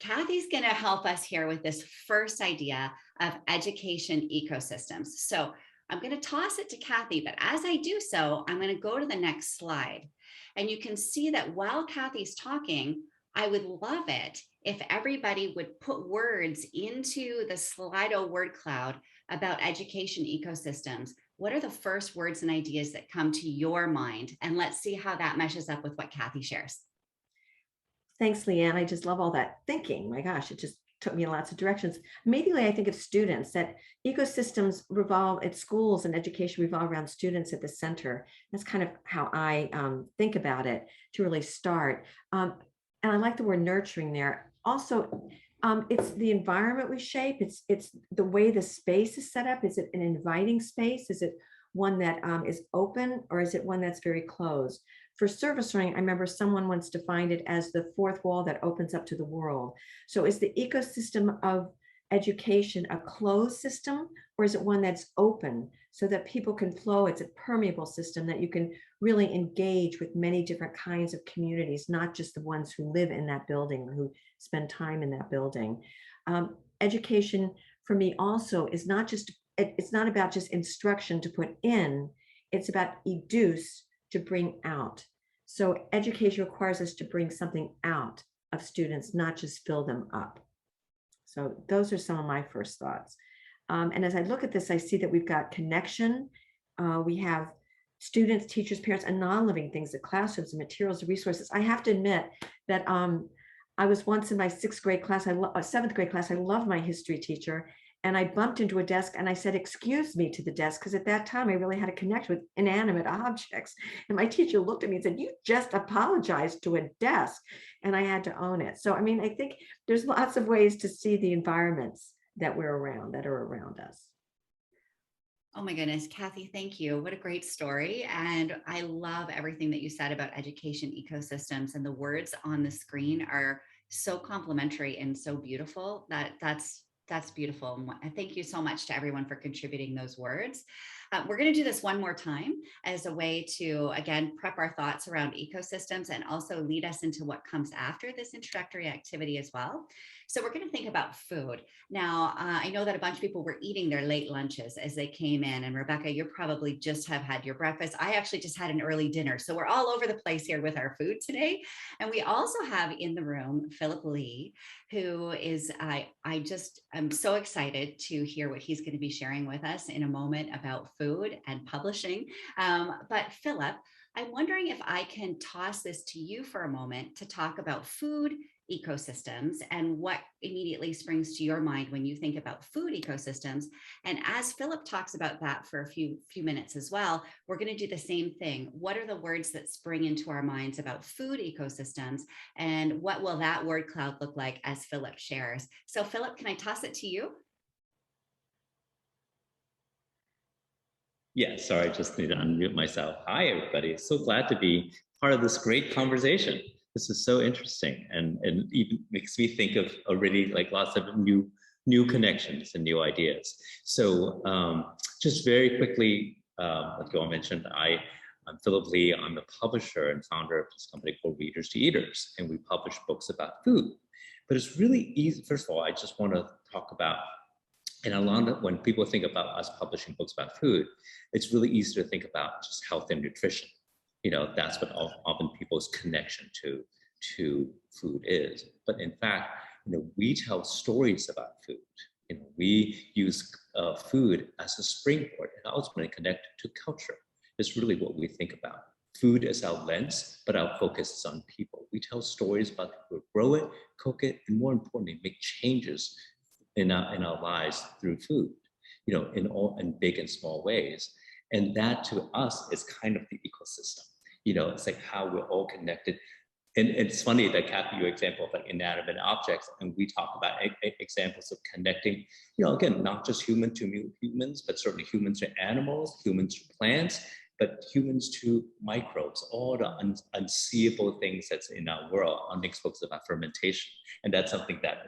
Kathy's going to help us here with this first idea of education ecosystems. So I'm going to toss it to Kathy, but as I do so, I'm going to go to the next slide. And you can see that while Kathy's talking, I would love it if everybody would put words into the Slido word cloud about education ecosystems. What are the first words and ideas that come to your mind? And let's see how that meshes up with what Kathy shares. Thanks, Leanne. I just love all that thinking. My gosh, it just took me in lots of directions. Immediately, I think of students, that ecosystems revolve at schools and education revolve around students at the center. That's kind of how I think about it to really start. And I like the word nurturing there. Also, it's the environment we shape. It's the way the space is set up. Is it an inviting space? Is it one that is open, or is it one that's very closed? For service learning, I remember someone once defined it as the fourth wall that opens up to the world. So is the ecosystem of education a closed system, or is it one that's open so that people can flow? It's a permeable system that you can really engage with many different kinds of communities, not just the ones who live in that building or who spend time in that building. Education for me also is not just, it's not about just instruction to put in, it's about educe, to bring out. So education requires us to bring something out of students, not just fill them up. So those are some of my first thoughts. And as I look at this, I see that we've got connection. We have students, teachers, parents, and non-living things, the classrooms, the materials, the resources. I have to admit that I was once in my seventh grade class. I loved my history teacher. And I bumped into a desk and I said, "Excuse me," to the desk, because at that time I really had to connect with inanimate objects. And my teacher looked at me and said, "You just apologized to a desk." And I had to own it. So, I mean, I think there's lots of ways to see the environments that we're around, that are around us. Oh my goodness, Kathy, thank you. What a great story. And I love everything that you said about education ecosystems, and the words on the screen are so complimentary and so beautiful. That's beautiful. And thank you so much to everyone for contributing those words. We're going to do this one more time as a way to, again, prep our thoughts around ecosystems and also lead us into what comes after this introductory activity as well. So we're going to think about food. Now, I know that a bunch of people were eating their late lunches as they came in. And Rebecca, you probably just have had your breakfast. I actually just had an early dinner. So we're all over the place here with our food today. And we also have in the room Philip Lee, who is, I'm so excited to hear what he's going to be sharing with us in a moment about food and publishing. But Philip, I'm wondering if I can toss this to you for a moment to talk about food ecosystems and what immediately springs to your mind when you think about food ecosystems. And as Philip talks about that for a few minutes as well, we're going to do the same thing. What are the words that spring into our minds about food ecosystems, and what will that word cloud look like as Philip shares? So Philip, can I toss it to you? Yeah, sorry, I just need to unmute myself. Hi, everybody. So glad to be part of this great conversation. This is so interesting, and even makes me think of already like lots of new connections and new ideas. So just very quickly, like Joel mentioned, I'm Philip Lee. I'm the publisher and founder of this company called Readers to Eaters, and we publish books about food. But it's really easy. First of all, I just want to talk about, and a lot of when people think about us publishing books about food, it's really easy to think about just health and nutrition. You know, that's what often people's connection to food is. But in fact, you know, we tell stories about food. You know, we use food as a springboard and ultimately connect to culture. It's really what we think about. Food is our lens, but our focus is on people. We tell stories about people who grow it, cook it, and more importantly, make changes in our lives through food. You know, in big and small ways. And that to us is kind of the ecosystem. You know, it's like how we're all connected. And it's funny that Kathy, your example of like inanimate objects, and we talk about examples of connecting, you know, again, not just human to humans, but certainly humans to animals, humans to plants, but humans to microbes, all the unseeable things that's in our world. Our next book is about fermentation. And that's something that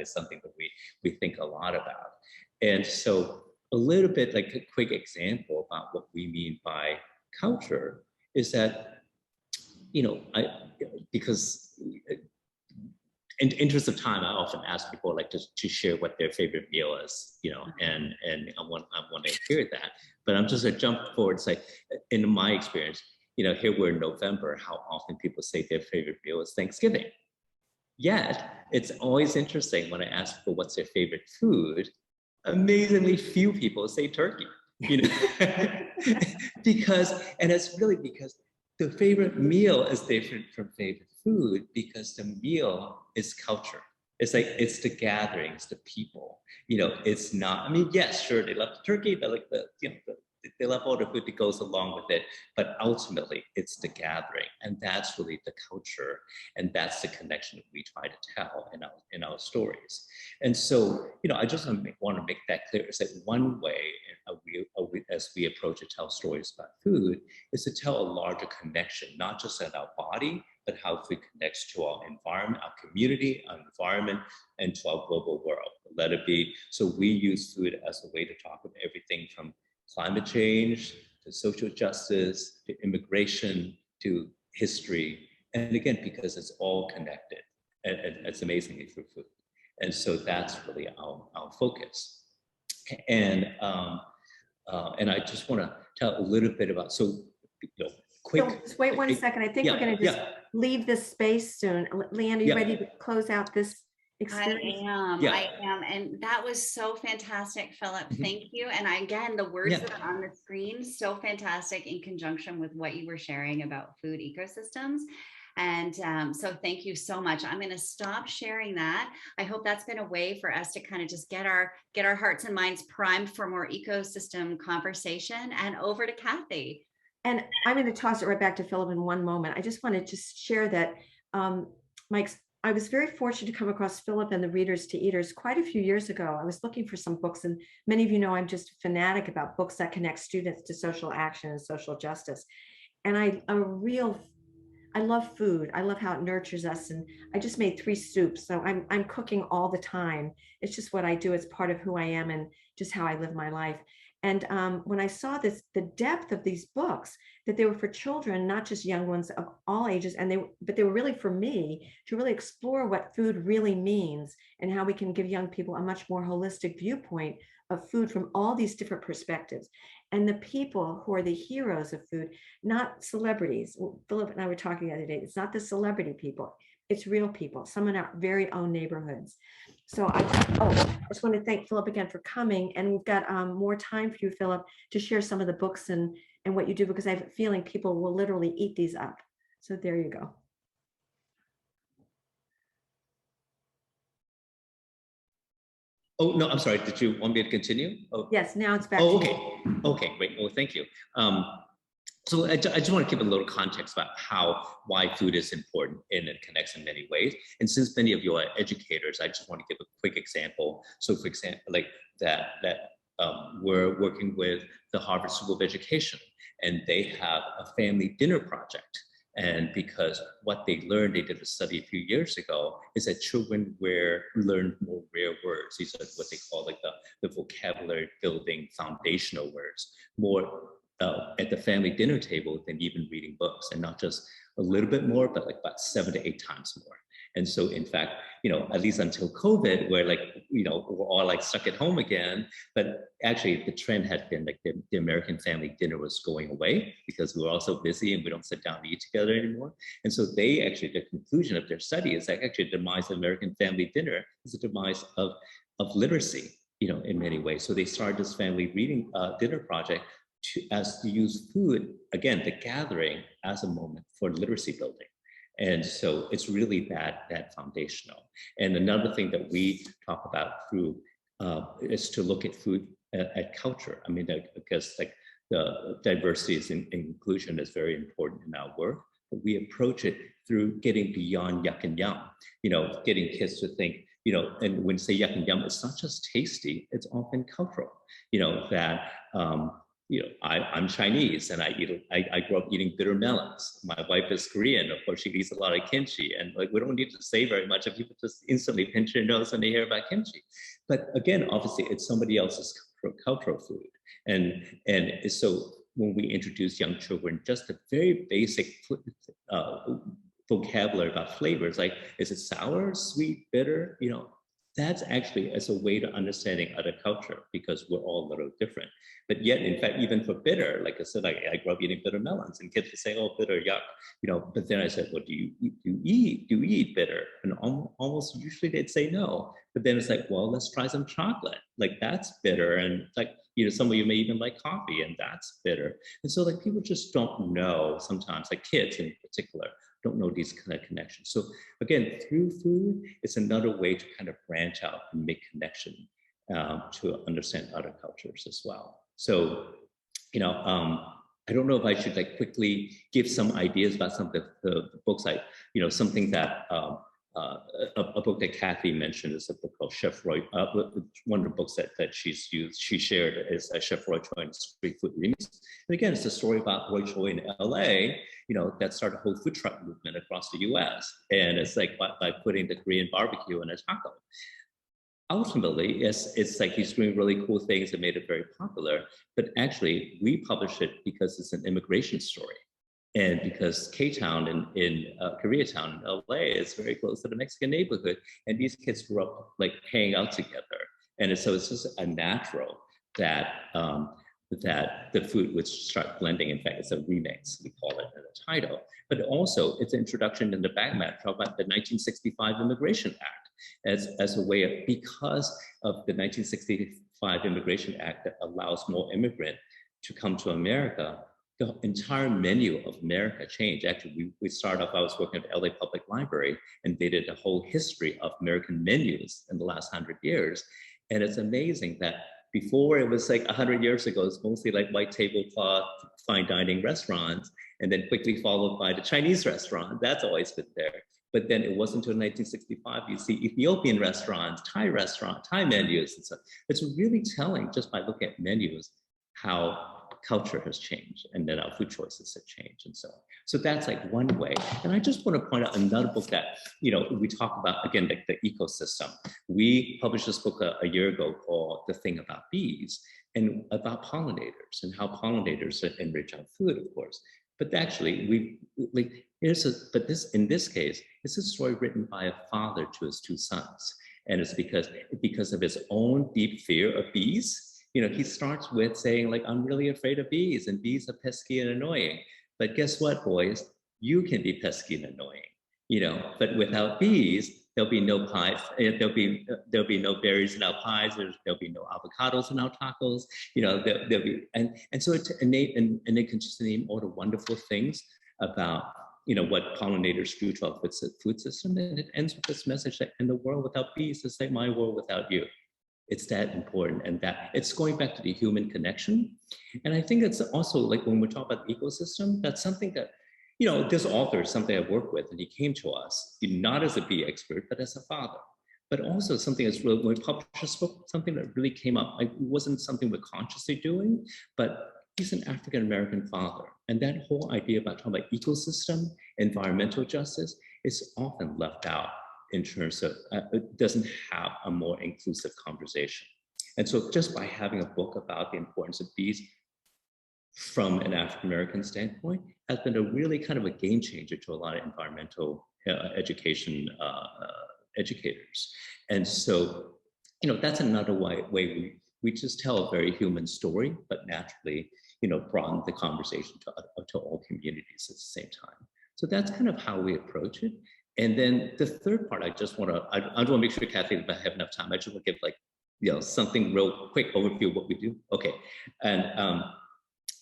we think a lot about. And so a little bit like a quick example about what we mean by culture is that, you know, because in interest of time, I often ask people like to share what their favorite meal is, and I want to hear that. But I'm just gonna jump forward and say, in my experience, here we're in November, how often people say their favorite meal is Thanksgiving. Yet it's always interesting when I ask people what's their favorite food, amazingly few people say turkey, and it's really because the favorite meal is different from favorite food because the meal is culture. It's like, it's the gatherings, the people, it's not, I mean, yes, sure, they love the turkey, they like they love all the food that goes along with it, but ultimately it's the gathering, and that's really the culture, and that's the connection that we try to tell in our stories. And so, I just want to make that clear, is that one way as we approach to tell stories about food is to tell a larger connection, not just in our body, but how food connects to our environment, our community, our environment, and to our global world. Let it be. So we use food as a way to talk about everything from climate change, to social justice, to immigration, to history. And again, because it's all connected, and it's amazingly through food. And so that's really our focus. And I just want to tell a little bit about, quick. So just wait one second. I think we're going to just leave this space soon. Leanne, are you ready to close out this experience? I am. And that was so fantastic, Philip. Thank you. And again, the words that are on the screen, so fantastic in conjunction with what you were sharing about food ecosystems. And so thank you so much. I'm going to stop sharing that. I hope that's been a way for us to kind of just get our hearts and minds primed for more ecosystem conversation. And over to Kathy. And I'm going to toss it right back to Philip in one moment. I just want to just share that I was very fortunate to come across Philip and the Readers to Eaters quite a few years ago. I was looking for some books, and many of you know I'm just a fanatic about books that connect students to social action and social justice. And I love food. I love how it nurtures us. And I just made 3 soups. So I'm cooking all the time. It's just what I do. It's part of who I am and just how I live my life. And when I saw the depth of these books, that they were for children, not just young ones of all ages, but they were really for me to really explore what food really means and how we can give young people a much more holistic viewpoint of food from all these different perspectives. And the people who are the heroes of food, not celebrities. Philip and I were talking the other day. It's not the celebrity people. It's real people, some in our very own neighborhoods. So I just want to thank Philip again for coming. And we've got more time for you, Philip, to share some of the books and what you do, because I have a feeling people will literally eat these up. So there you go. Oh, no, I'm sorry. Did you want me to continue? Oh. Yes, now it's back to okay. you. Okay, great. Well, thank you. So I just want to give a little context about why food is important and it connects in many ways. And since many of you are educators, I just want to give a quick example. So for example, like we're working with the Harvard School of Education, and they have a family dinner project. And because what they learned, they did a study a few years ago, is that children learn more rare words. These are what they call like the vocabulary building foundational words, more at the family dinner table than even reading books, and not just a little bit more, but like about 7 to 8 times more. And so in fact, at least until COVID, where we're all like stuck at home again, but actually the trend had been like the American family dinner was going away because we were all so busy and we don't sit down to eat together anymore. And so the conclusion of their study is that actually the demise of American family dinner is the demise of literacy, in many ways. So they started this family reading dinner project to use food, again, the gathering, as a moment for literacy building. And so it's really that foundational. And another thing that we talk about through is to look at food at culture. I mean, because like the diversity and inclusion is very important in our work, but we approach it through getting beyond yuck and yum, getting kids to think, and when you say yuck and yum, it's not just tasty, it's often cultural, I'm Chinese and I grew up eating bitter melons. My wife is Korean, of course she eats a lot of kimchi, and we don't need to say very much if people just instantly pinch their nose when they hear about kimchi. But again, obviously it's somebody else's cultural food. And so when we introduce young children, just the very basic vocabulary about flavors, like, is it sour, sweet, bitter? You know, that's actually as a way to understanding other culture, because we're all a little different. But yet, in fact, even for bitter, like I said, I grew up eating bitter melons, and kids would say, "Oh, bitter, yuck," you know. But then I said, "Well, do you eat bitter?" And almost usually they'd say no. But then it's like, "Well, let's try some chocolate. Like, that's bitter," and like, you know, some of you may even like coffee, and that's bitter. And so, like, people just don't know sometimes, like kids in particular, don't know these kind of connections. So again, through food, it's another way to kind of branch out and make connection, to understand other cultures as well. So, you know, I don't know if I should like quickly give some ideas about some of the books you know, something that, a book that Kathy mentioned is a book called Chef Roy. One of the books that she shared is Chef Roy Choi and Street Food Remix. And again, it's a story about Roy Choi in LA, you know, that started a whole food truck movement across the US. And it's like by putting the Korean barbecue in a taco. Ultimately, it's like he's doing really cool things that made it very popular. But actually, we published it because it's an immigration story. And because K-Town in Koreatown in LA is very close to the Mexican neighborhood, and these kids grew up like hanging out together. And so it's just a natural that that the food would start blending. In fact, it's a remix, we call it in the title. But also, it's an introduction in the background, talk about the 1965 Immigration Act as a way of, because of the 1965 Immigration Act that allows more immigrant to come to America, the entire menu of America changed. Actually, we started off, I was working at LA Public Library, and they did a whole history of American menus in the last 100 years. And it's amazing that before, it was like 100 years ago, it's mostly like white tablecloth, fine dining restaurants, and then quickly followed by the Chinese restaurant. That's always been there. But then it wasn't until 1965, you see Ethiopian restaurants, Thai menus. And so it's really telling just by looking at menus how culture has changed, and then our food choices have changed, and so that's like one way. And I just want to point out another book that, you know, we talk about, again, like the ecosystem. We published this book a year ago called The Thing About Bees, and about pollinators and how pollinators enrich our food, of course. But actually, in this case, it's a story written by a father to his two sons, and it's because of his own deep fear of bees. You know, he starts with saying, like, I'm really afraid of bees, and bees are pesky and annoying. But guess what, boys? You can be pesky and annoying, you know, but without bees, there'll be no pies. There'll be no berries in our pies. There'll be no avocados in our tacos. You know, there'll be, and so it and they can just name all the wonderful things about, you know, what pollinators do to our food system. And it ends with this message that in the world without bees, it's like my world without you. It's that important, and that it's going back to the human connection. And I think it's also like when we talk about ecosystem, that's something that, you know, this author is something I worked with, and he came to us not as a bee expert, but as a father. But also something that's really, when we published this book, something that really came up. It wasn't something we're consciously doing, but he's an African-American father. And that whole idea about talking about ecosystem, environmental justice is often left out in terms of, it doesn't have a more inclusive conversation. And so just by having a book about the importance of bees from an African-American standpoint has been a really kind of a game changer to a lot of environmental education educators. And so, you know, that's another way we just tell a very human story, but naturally, you know, broaden the conversation to all communities at the same time. So that's kind of how we approach it. And then the third part, I just want to make sure, Kathy, if I have enough time, I just want to give, like, you know, something real quick overview of what we do. Okay. And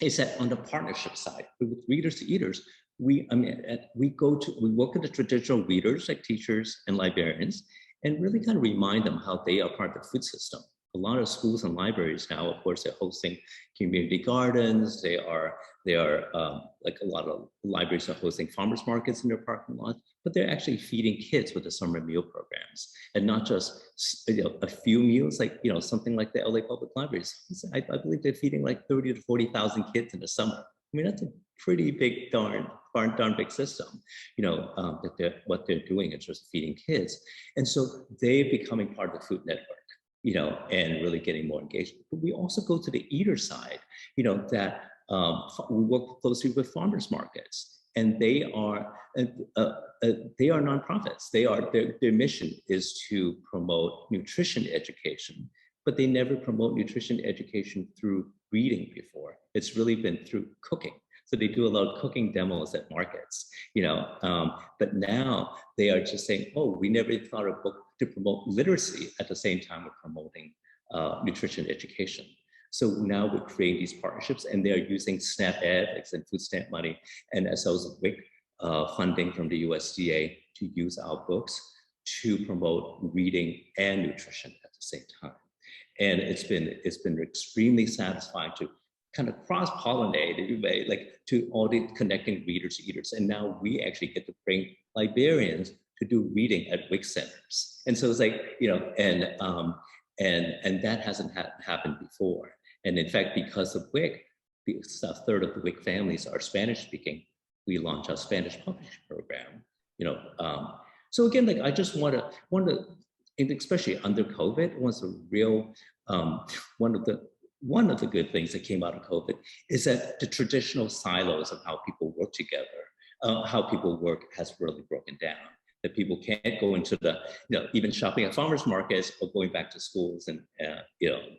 is that on the partnership side with readers to eaters, we work with the traditional readers like teachers and librarians, and really kind of remind them how they are part of the food system. A lot of schools and libraries now, of course, they're hosting community gardens. They are like a lot of libraries are hosting farmers markets in their parking lots, but they're actually feeding kids with the summer meal programs, and not just, you know, a few meals, like, you know, something like the LA Public Libraries. I believe they're feeding like 30 to 40,000 kids in the summer. I mean, that's a pretty big, darn big system, you know, what they're doing in terms of feeding kids. And so they're becoming part of the Food Network, you know, and really getting more engagement. But we also go to the eater side, you know, that we work closely with farmers markets. and they are nonprofits. Their mission is to promote nutrition education, but they never promote nutrition education through reading before. It's really been through cooking. So they do a lot of cooking demos at markets, but now they are just saying, oh, we never thought of book to promote literacy at the same time of promoting nutrition education. So now we're creating these partnerships, and they're using SNAP-Ed, like food stamp money, and as well as WIC funding from the USDA to use our books to promote reading and nutrition at the same time. And it's been extremely satisfying to kind of cross-pollinate, like to all the connecting readers, eaters. And now we actually get to bring librarians to do reading at WIC centers. And so it's like, and that hasn't happened before. And in fact, because of WIC, a third of the WIC families are Spanish speaking. We launched our Spanish publishing program, so again, like I just want to, especially under COVID, was a real, one of the good things that came out of COVID is that the traditional silos of how people work together, how people work has really broken down. That people can't go into the, even shopping at farmers markets or going back to schools and,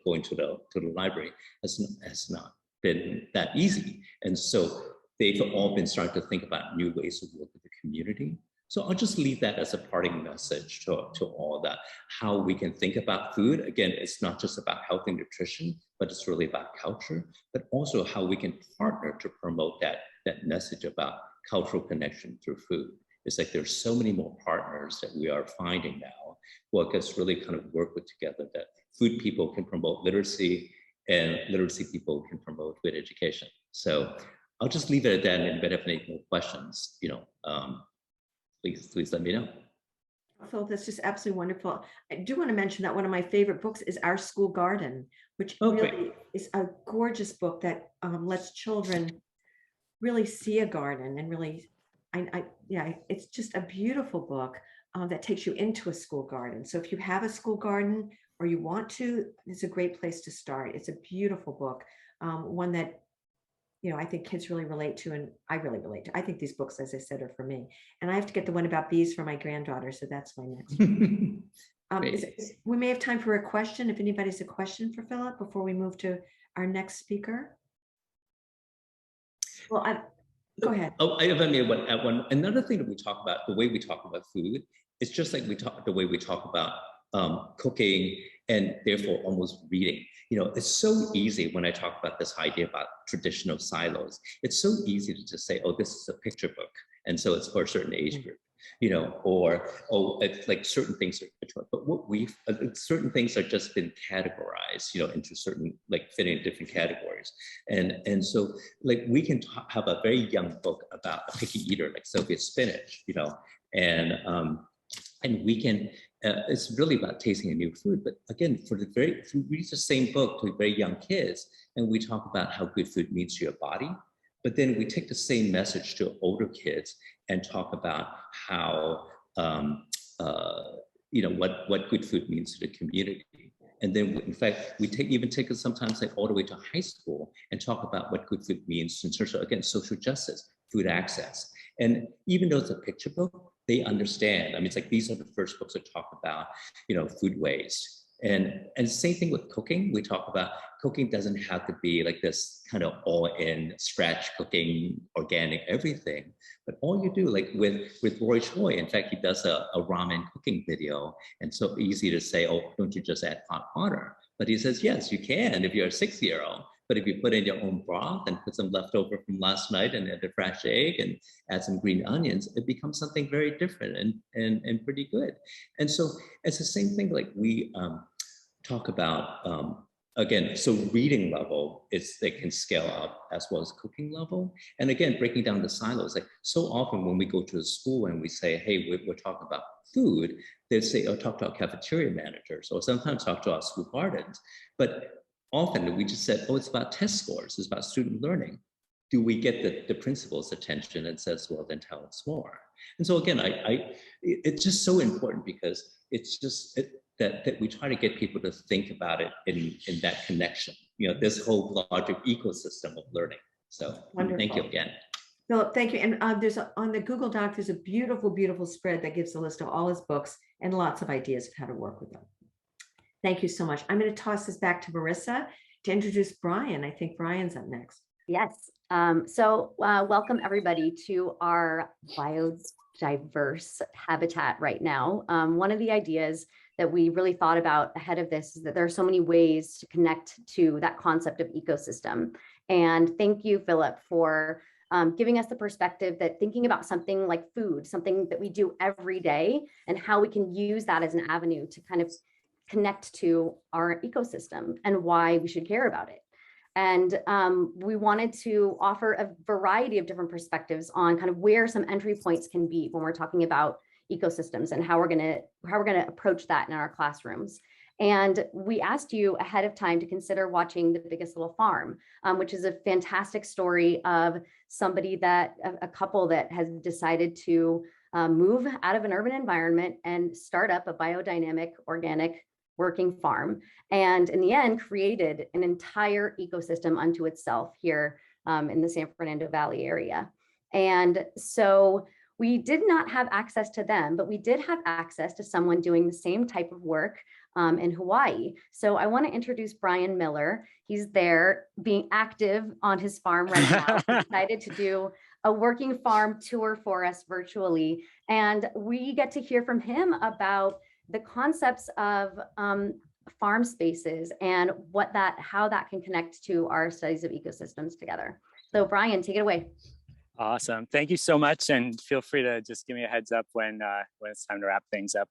going to the library has not been that easy. And so they've all been starting to think about new ways to work with the community. So I'll just leave that as a parting message to all that, how we can think about food. Again, it's not just about health and nutrition, but it's really about culture, but also how we can partner to promote that message about cultural connection through food. It's like there's so many more partners that we are finding now who I guess really kind of work with together, that food people can promote literacy and literacy people can promote food education. So I'll just leave it at that, and if you have any more questions, please let me know. Phil, that's just absolutely wonderful. I do want to mention that one of my favorite books is Our School Garden, which really is a gorgeous book that lets children really see a garden and really, it's just a beautiful book that takes you into a school garden. So if you have a school garden or you want to, it's a great place to start. It's a beautiful book, one that I think kids really relate to, and I really relate to. I think these books, as I said, are for me. And I have to get the one about bees for my granddaughter, so that's my next one. We may have time for a question, if anybody has a question for Philip before we move to our next speaker. Well, go ahead. Oh, I have one. Another thing that we talk about, the way we talk about food, it's just like the way we talk about cooking and therefore almost reading. It's so easy when I talk about this idea about traditional silos. It's so easy to just say, oh, this is a picture book, and so it's for a certain age group, or it's like certain things are, but what certain things are just been categorized, into certain, like fitting different categories, and so like we can have a very young book about a picky eater like Soviet spinach, and we can. It's really about tasting a new food, but again, if we read the same book to very young kids, and we talk about how good food means to your body, but then we take the same message to older kids and talk about how what good food means to the community. And then, in fact, we even take it sometimes like all the way to high school and talk about what good food means in terms of, again, social justice, food access. And even though it's a picture book, they understand. I mean, it's like these are the first books that talk about, food waste. And same thing with cooking. We talk about cooking doesn't have to be like this kind of all-in scratch cooking, organic everything. But all you do, like with Roy Choi, in fact, he does a ramen cooking video. And so easy to say, oh, don't you just add hot water? But he says, yes, you can if you're a 6-year-old. But if you put in your own broth and put some leftover from last night and add a fresh egg and add some green onions, it becomes something very different and pretty good. And so it's the same thing, like we talk about, again, so reading level, they can scale up as well as cooking level. And again, breaking down the silos, like so often when we go to a school and we say, hey, we're talking about food, they say, oh, talk to our cafeteria managers, or sometimes talk to our school gardens. But often we just said, oh, it's about test scores, it's about student learning. Do we get the principal's attention and says, well, then tell us more? And so again, it's just so important because it's just that we try to get people to think about it in that connection, this whole larger ecosystem of learning. So wonderful. Thank you again. Philip, thank you. And on the Google Doc, there's a beautiful, beautiful spread that gives a list of all his books and lots of ideas of how to work with them. Thank you so much. I'm going to toss this back to Marissa to introduce Brian. I think Brian's up next. Yes. Welcome everybody to our biodiverse habitat right now. One of the ideas that we really thought about ahead of this is that there are so many ways to connect to that concept of ecosystem. And thank you, Philip, for giving us the perspective that thinking about something like food, something that we do every day, and how we can use that as an avenue to kind of connect to our ecosystem and why we should care about it. And we wanted to offer a variety of different perspectives on kind of where some entry points can be when we're talking about ecosystems and how we're going to approach that in our classrooms. And we asked you ahead of time to consider watching The Biggest Little Farm, which is a fantastic story of a couple that has decided to move out of an urban environment and start up a biodynamic organic working farm, and in the end created an entire ecosystem unto itself here in the San Fernando Valley area. And so we did not have access to them, but we did have access to someone doing the same type of work in Hawaii. So I want to introduce Brian Miller. He's there being active on his farm right now. He decided to do a working farm tour for us virtually. And we get to hear from him about the concepts of farm spaces and how that can connect to our studies of ecosystems together. So Brian, take it away. Awesome. Thank you so much. And feel free to just give me a heads up when it's time to wrap things up.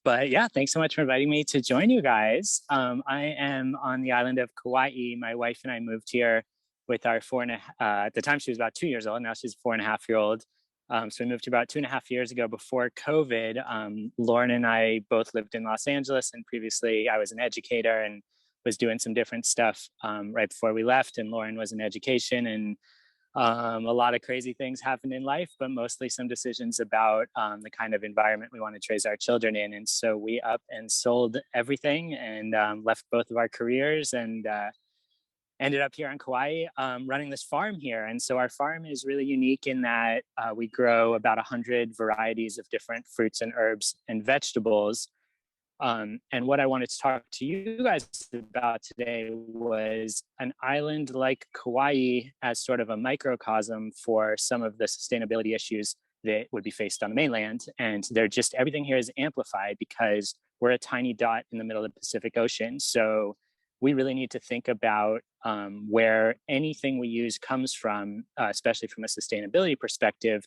But yeah, thanks so much for inviting me to join you guys. I am on the island of Kauai. My wife and I moved here with our at the time she was about 2 years old. Now she's a 4.5-year-old. So we moved here about 2.5 years ago before COVID. Lauren and I both lived in Los Angeles, and previously I was an educator and was doing some different stuff right before we left. And Lauren was in education, and a lot of crazy things happened in life, but mostly some decisions about the kind of environment we wanted to raise our children in. And so we up and sold everything and left both of our careers and ended up here on Kauai running this farm here. And so our farm is really unique in that we grow about 100 varieties of different fruits and herbs and vegetables. And what I wanted to talk to you guys about today was an island like Kauai as sort of a microcosm for some of the sustainability issues that would be faced on the mainland. And everything here is amplified because we're a tiny dot in the middle of the Pacific Ocean. So we really need to think about where anything we use comes from, especially from a sustainability perspective,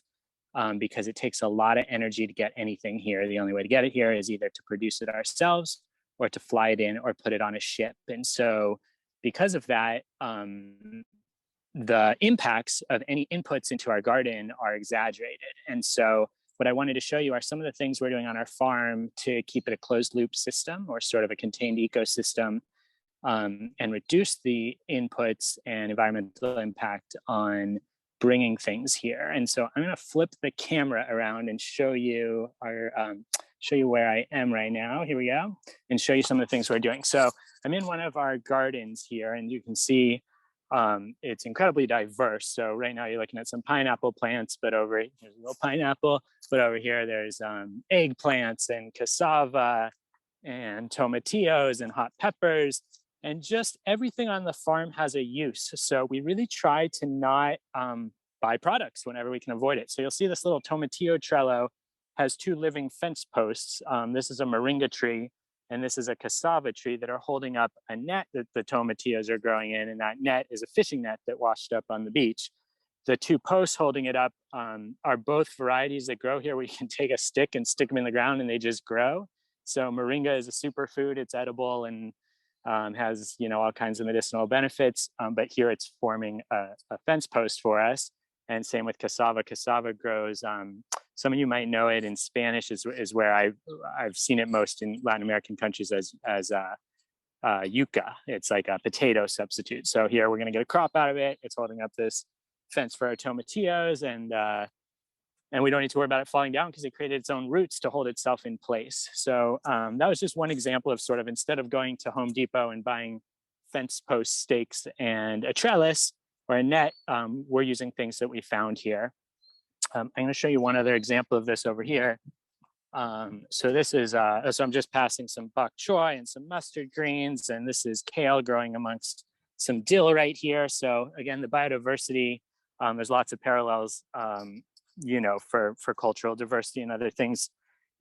because it takes a lot of energy to get anything here. The only way to get it here is either to produce it ourselves or to fly it in or put it on a ship. And so because of that, the impacts of any inputs into our garden are exaggerated. And so what I wanted to show you are some of the things we're doing on our farm to keep it a closed loop system or sort of a contained ecosystem, and reduce the inputs and environmental impact on bringing things here. And so I'm going to flip the camera around and show you where I am right now. Here we go, and show you some of the things we're doing. So I'm in one of our gardens here, and you can see it's incredibly diverse. So right now you're looking at some pineapple plants, but here's a little pineapple, but over here there's eggplants and cassava and tomatillos and hot peppers. And just everything on the farm has a use. So we really try to not buy products whenever we can avoid it. So you'll see this little tomatillo trello has 2 living fence posts. This is a moringa tree, and this is a cassava tree that are holding up a net that the tomatillos are growing in. And that net is a fishing net that washed up on the beach. The 2 posts holding it up are both varieties that grow here where you can take a stick and stick them in the ground and they just grow. So moringa is a superfood. It's edible and has all kinds of medicinal benefits, but here it's forming a fence post for us. And same with cassava. Cassava grows. Some of you might know it in Spanish is where I've seen it most in Latin American countries as yuca. It's like a potato substitute. So here we're going to get a crop out of it. It's holding up this fence for our tomatillos, and we don't need to worry about it falling down because it created its own roots to hold itself in place. So that was just one example of sort of, instead of going to Home Depot and buying fence post stakes and a trellis, or a net, we're using things that we found here. I'm going to show you one other example of this over here. So this is, so I'm just passing some bok choy and some mustard greens, and this is kale growing amongst some dill right here. So again, the biodiversity, there's lots of parallels, you know, for cultural diversity and other things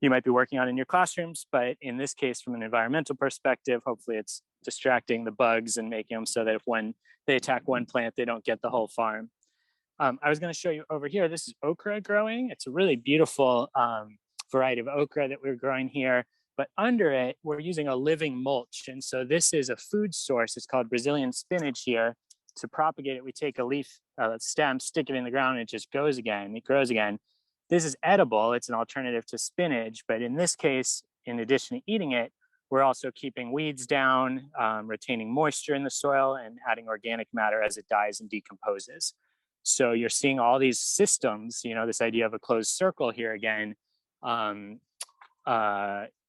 you might be working on in your classrooms. But in this case, from an environmental perspective, hopefully it's distracting the bugs and making them so that if when they attack one plant, they don't get the whole farm. I was going to show you over here, this is okra growing. It's a really beautiful variety of okra that we're growing here, but under it, we're using a living mulch. And so this is a food source. It's called Brazilian spinach here. To propagate it, we take a leaf stem, stick it in the ground, and it just goes again. It grows again. This is edible. It's an alternative to spinach. But in this case, in addition to eating it, we're also keeping weeds down, retaining moisture in the soil, and adding organic matter as it dies and decomposes. So you're seeing all these systems, you know, this idea of a closed circle here again,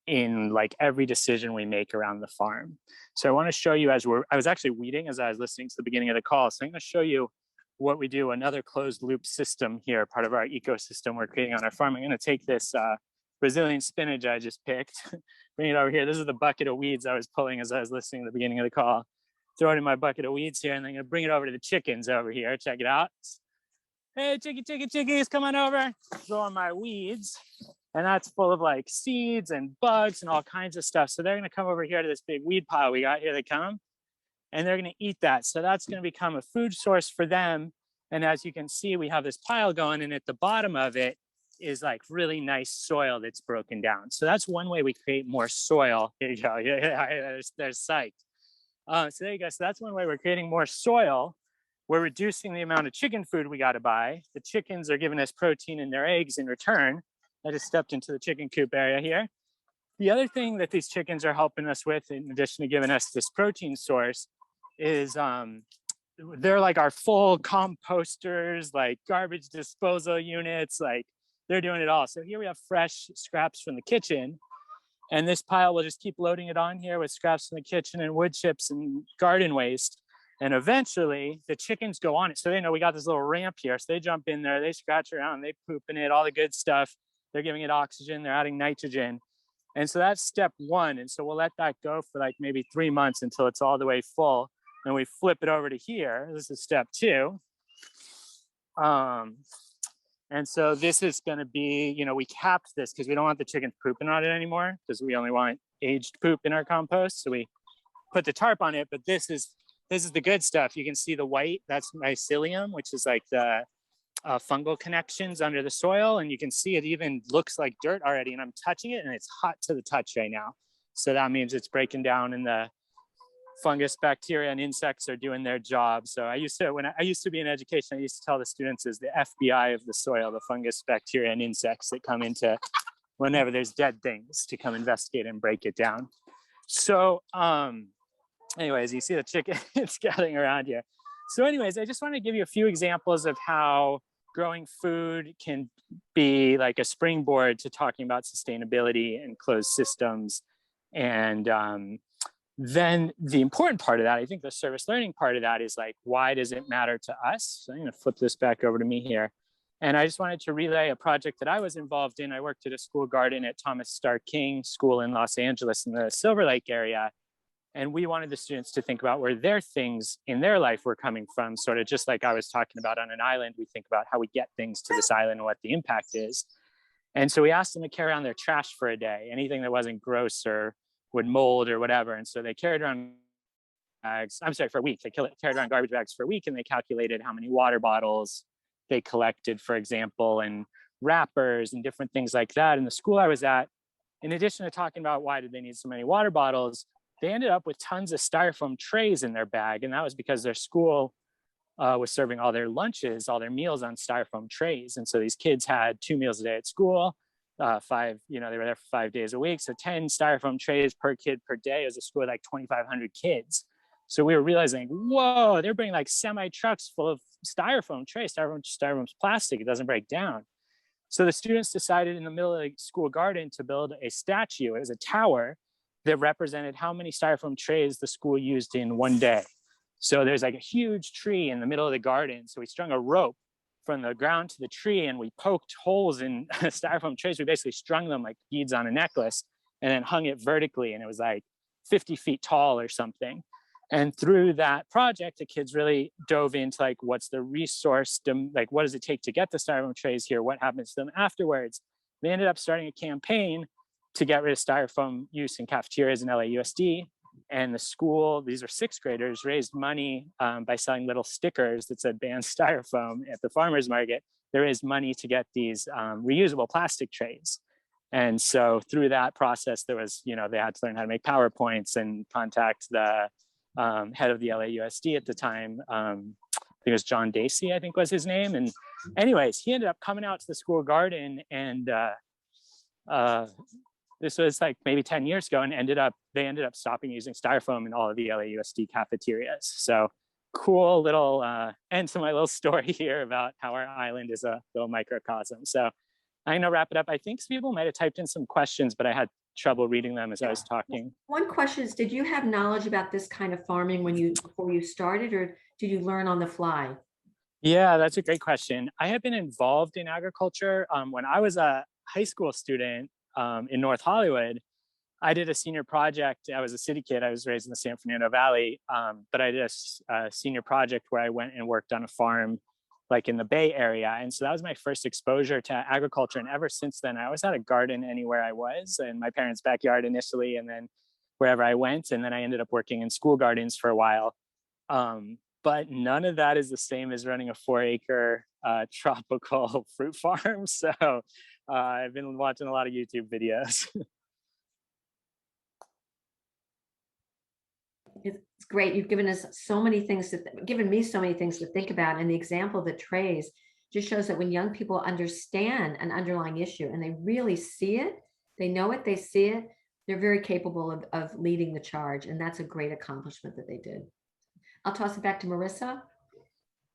in like every decision we make around the farm. So I want to show you I was actually weeding as I was listening to the beginning of the call. So I'm going to show you what we do, another closed loop system here, part of our ecosystem we're creating on our farm. I'm going to take this Brazilian spinach I just picked, bring it over here. This is the bucket of weeds I was pulling as I was listening to the beginning of the call. Throw it in my bucket of weeds here, and then I'm going to bring it over to the chickens over here. Check it out. Hey, chickies, come on over. Throw in my weeds. And that's full of like seeds and bugs and all kinds of stuff. So they're going to come over here to this big weed pile we got here. They come and they're going to eat that. So that's going to become a food source for them. And as you can see, we have this pile going, and at the bottom of it is like really nice soil that's broken down. So that's one way we create more soil. Here you go. Yeah, there's psyched. So there you go. So that's one way we're creating more soil. We're reducing the amount of chicken food we got to buy. The chickens are giving us protein in their eggs in return. I just stepped into the chicken coop area here. The other thing that these chickens are helping us with, in addition to giving us this protein source, is they're like our full composters, like garbage disposal units, like they're doing it all. So here we have fresh scraps from the kitchen, and this pile will just keep loading it on here with scraps from the kitchen and wood chips and garden waste. And eventually the chickens go on it. So they know we got this little ramp here. So they jump in there, they scratch around, they poop in it, all the good stuff. They're giving it oxygen, they're adding nitrogen. And so that's step one. And so we'll let that go for like maybe 3 months until it's all the way full. And we flip it over to here. This is step two. And so this is going to be, you know, we capped this because we don't want the chickens pooping on it anymore, because we only want aged poop in our compost. So we put the tarp on it, but this is the good stuff. You can see the white, that's mycelium, which is like the fungal connections under the soil. And you can see it even looks like dirt already, and I'm touching it and it's hot to the touch right now. So that means it's breaking down and the fungus, bacteria, and insects are doing their job. So I used to be in education, I used to tell the students is the FBI of the soil, the fungus, bacteria, and insects that come into whenever there's dead things to come investigate and break it down. So anyways, you see the chickens gathering around here. So anyways, I just want to give you a few examples of how growing food can be like a springboard to talking about sustainability and closed systems. And then the important part of that, I think the service learning part of that is like, why does it matter to us? So I'm going to flip this back over to me here. And I just wanted to relay a project that I was involved in. I worked at a school garden at Thomas Starr King School in Los Angeles in the Silver Lake area. And we wanted the students to think about where their things in their life were coming from, sort of just like I was talking about on an island. We think about how we get things to this island and what the impact is. And so we asked them to carry around their trash for a day, anything that wasn't gross or would mold or whatever. And so they carried around for a week. They carried around garbage bags for a week, and they calculated how many water bottles they collected, for example, and wrappers and different things like that. In the school I was at, in addition to talking about why did they need so many water bottles, they ended up with tons of styrofoam trays in their bag. And that was because their school was serving all their lunches, all their meals on styrofoam trays. And so these kids had 2 meals a day at school, they were there for 5 days a week. So 10 styrofoam trays per kid per day. It was a school with like 2,500 kids. So we were realizing, whoa, they're bringing like semi trucks full of styrofoam trays. Styrofoam's plastic, it doesn't break down. So the students decided in the middle of the school garden to build a statue. It was a tower that represented how many styrofoam trays the school used in one day. So there's like a huge tree in the middle of the garden. So we strung a rope from the ground to the tree and we poked holes in styrofoam trays. We basically strung them like beads on a necklace and then hung it vertically. And it was like 50 feet tall or something. And through that project, the kids really dove into like, what's the resource, like what does it take to get the styrofoam trays here? What happens to them afterwards? They ended up starting a campaign to get rid of styrofoam use in cafeterias in LAUSD. And the school, these are sixth graders, raised money by selling little stickers that said ban styrofoam at the farmer's market. They raised money to get these reusable plastic trays. And so through that process, there was, they had to learn how to make PowerPoints and contact the head of the LAUSD at the time. I think it was John Dacey, I think was his name. And anyways, he ended up coming out to the school garden, and this was like maybe 10 years ago, and they ended up stopping using styrofoam in all of the LAUSD cafeterias. So cool little end to my little story here about how our island is a little microcosm. So I'm gonna wrap it up. I think some people might have typed in some questions, but I had trouble reading them as I was talking. One question is, did you have knowledge about this kind of farming before you started, or did you learn on the fly? Yeah, that's a great question. I have been involved in agriculture. When I was a high school student in North Hollywood, I did a senior project. I was a city kid. I was raised in the San Fernando Valley, but I did a senior project where I went and worked on a farm like in the Bay Area. And so that was my first exposure to agriculture. And ever since then, I always had a garden anywhere I was, in my parents' backyard initially, and then wherever I went. And then I ended up working in school gardens for a while. But none of that is the same as running a 4-acre tropical fruit farm. So I've been watching a lot of YouTube videos. It's great. You've given us so many things given me so many things to think about. And the example of the trays just shows that when young people understand an underlying issue and they really see it, they know it, they see it, they're very capable of leading the charge. And that's a great accomplishment that they did. I'll toss it back to Marissa.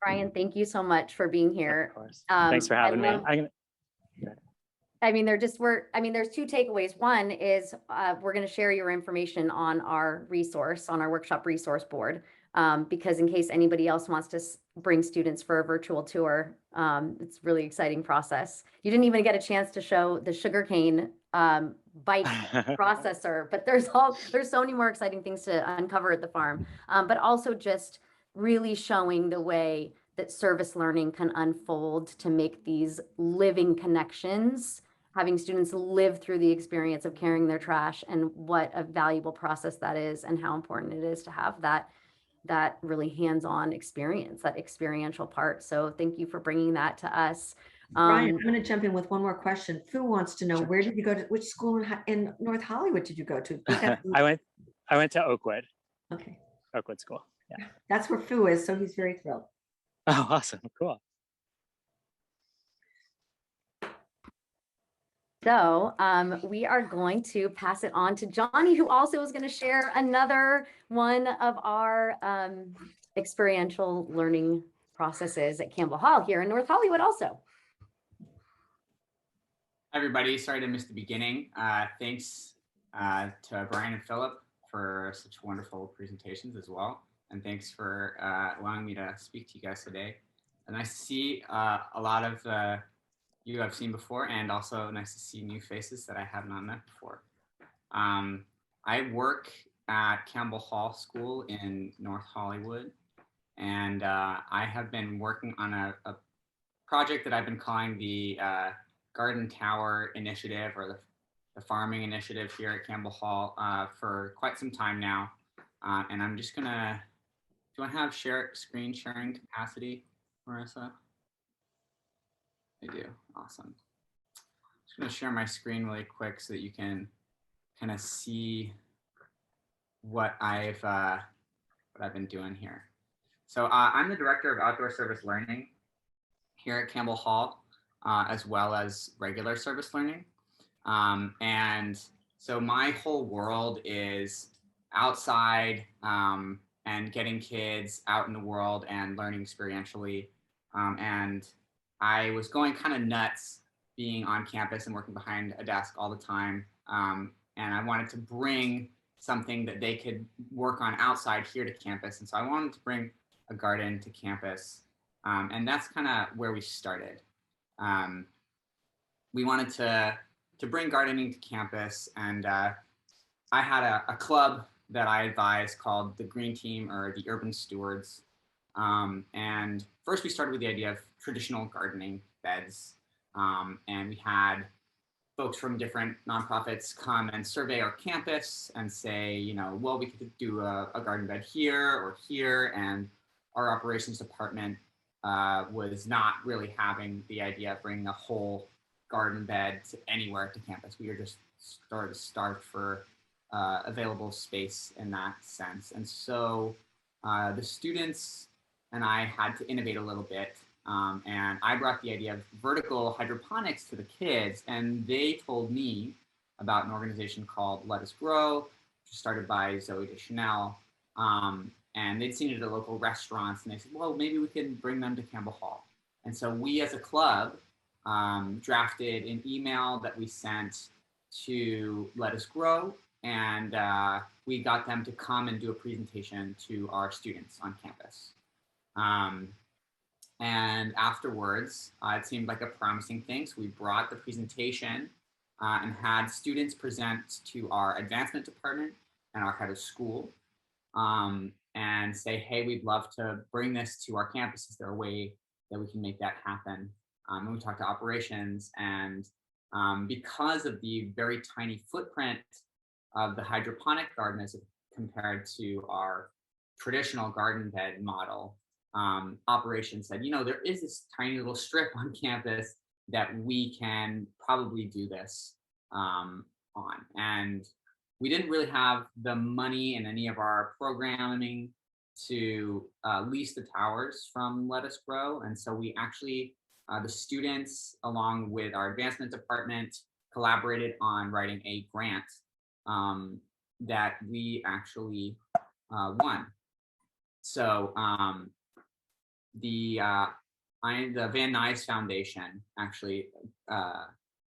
Brian, thank you so much for being here. Of course. Thanks for having me. There's two takeaways. One is we're going to share your information on our workshop resource board, because in case anybody else wants to bring students for a virtual tour, it's a really exciting process. You didn't even get a chance to show the sugarcane bike processor, but there's so many more exciting things to uncover at the farm, but also just really showing the way that service learning can unfold to make these living connections, having students live through the experience of carrying their trash, and what a valuable process that is, and how important it is to have that really hands-on experience, that experiential part. So thank you for bringing that to us. Brian, I'm going to jump in with one more question. Fu wants to know, Sure. Where did you go to, which school in North Hollywood did you go to? I went to Oakwood. Okay. Oakwood School. Yeah. That's where Fu is, so he's very thrilled. Oh, awesome. Cool. So we are going to pass it on to Johnny, who also is going to share another one of our experiential learning processes at Campbell Hall here in North Hollywood also. Hi, everybody. Sorry to miss the beginning. Thanks to Brian and Philip for such wonderful presentations as well. And thanks for allowing me to speak to you guys today. Nice to see a lot of you I've seen before, and also nice to see new faces that I have not met before. I work at Campbell Hall School in North Hollywood, and I have been working on a project that I've been calling the Garden Tower Initiative, or the farming initiative here at Campbell Hall for quite some time now. And I'm just gonna, do I have screen sharing capacity, Marissa? I do, awesome. Just gonna share my screen really quick so that you can kind of see what I've been doing here. So I'm the director of outdoor service learning here at Campbell Hall, as well as regular service learning. And so my whole world is outside and getting kids out in the world and learning experientially. And I was going kind of nuts being on campus and working behind a desk all the time. And I wanted to bring something that they could work on outside here to campus. And so I wanted to bring a garden to campus. And that's kind of where we started. We wanted to bring gardening to campus, and I had a club that I advised called the Green Team, or the Urban Stewards. And first we started with the idea of traditional gardening beds. And we had folks from different nonprofits come and survey our campus and say, you know, well, we could do a garden bed here or here. And our operations department was not really having the idea of bringing a whole garden bed to anywhere to campus. We were just starved for available space in that sense. And so the students and I had to innovate a little bit. And I brought the idea of vertical hydroponics to the kids, and they told me about an organization called Let Us Grow, which was started by Zoe Deschanel. And they'd seen it at local restaurants, and they said, well, maybe we can bring them to Campbell Hall. And so we as a club drafted an email that we sent to Let Us Grow, and we got them to come and do a presentation to our students on campus. And afterwards, it seemed like a promising thing. So we brought the presentation and had students present to our advancement department and our head of school and say, hey, we'd love to bring this to our campus. Is there a way that we can make that happen? And we talked to operations, and because of the very tiny footprint of the hydroponic garden as compared to our traditional garden bed model, operations said, you know, there is this tiny little strip on campus that we can probably do this on. And we didn't really have the money in any of our programming to lease the towers from Let Us Grow. And so we actually, the students, along with our advancement department, collaborated on writing a grant that we actually won. So the Van Nuys Foundation actually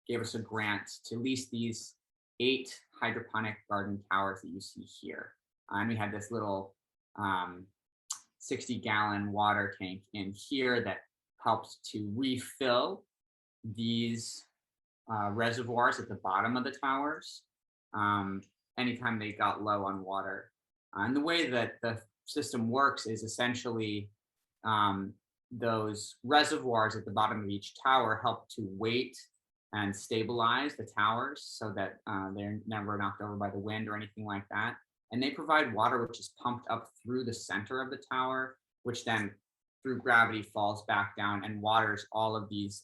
gave us a grant to lease these 8 hydroponic garden towers that you see here. And we had this little 60-gallon water tank in here that helps to refill these reservoirs at the bottom of the towers anytime they got low on water. And the way that the system works is essentially those reservoirs at the bottom of each tower help to weight and stabilize the towers so that they're never knocked over by the wind or anything like that. And they provide water which is pumped up through the center of the tower, which then through gravity falls back down and waters all of these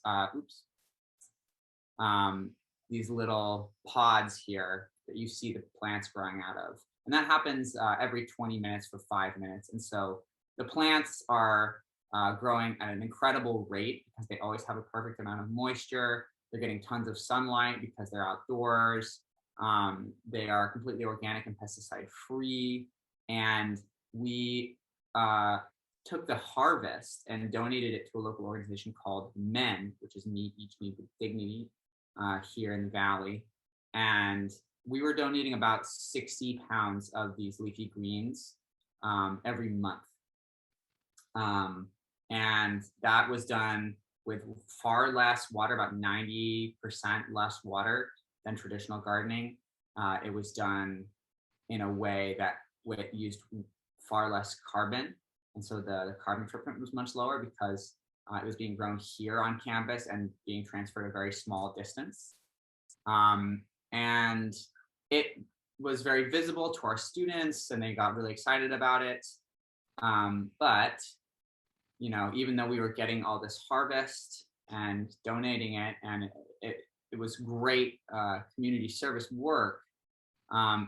little pods here that you see the plants growing out of. And that happens every 20 minutes for 5 minutes. And so the plants are growing at an incredible rate because they always have a perfect amount of moisture. They're getting tons of sunlight because they're outdoors. They are completely organic and pesticide free. And we took the harvest and donated it to a local organization called MEN, which is Meet Each Meet with Dignity here in the Valley. And we were donating about 60 pounds of these leafy greens every month. And that was done with far less water, about 90% less water than traditional gardening. It was done in a way that used far less carbon. And so the carbon footprint was much lower because it was being grown here on campus and being transferred a very small distance. And it was very visible to our students and they got really excited about it. But, you know, even though we were getting all this harvest and donating it, and it was great community service work,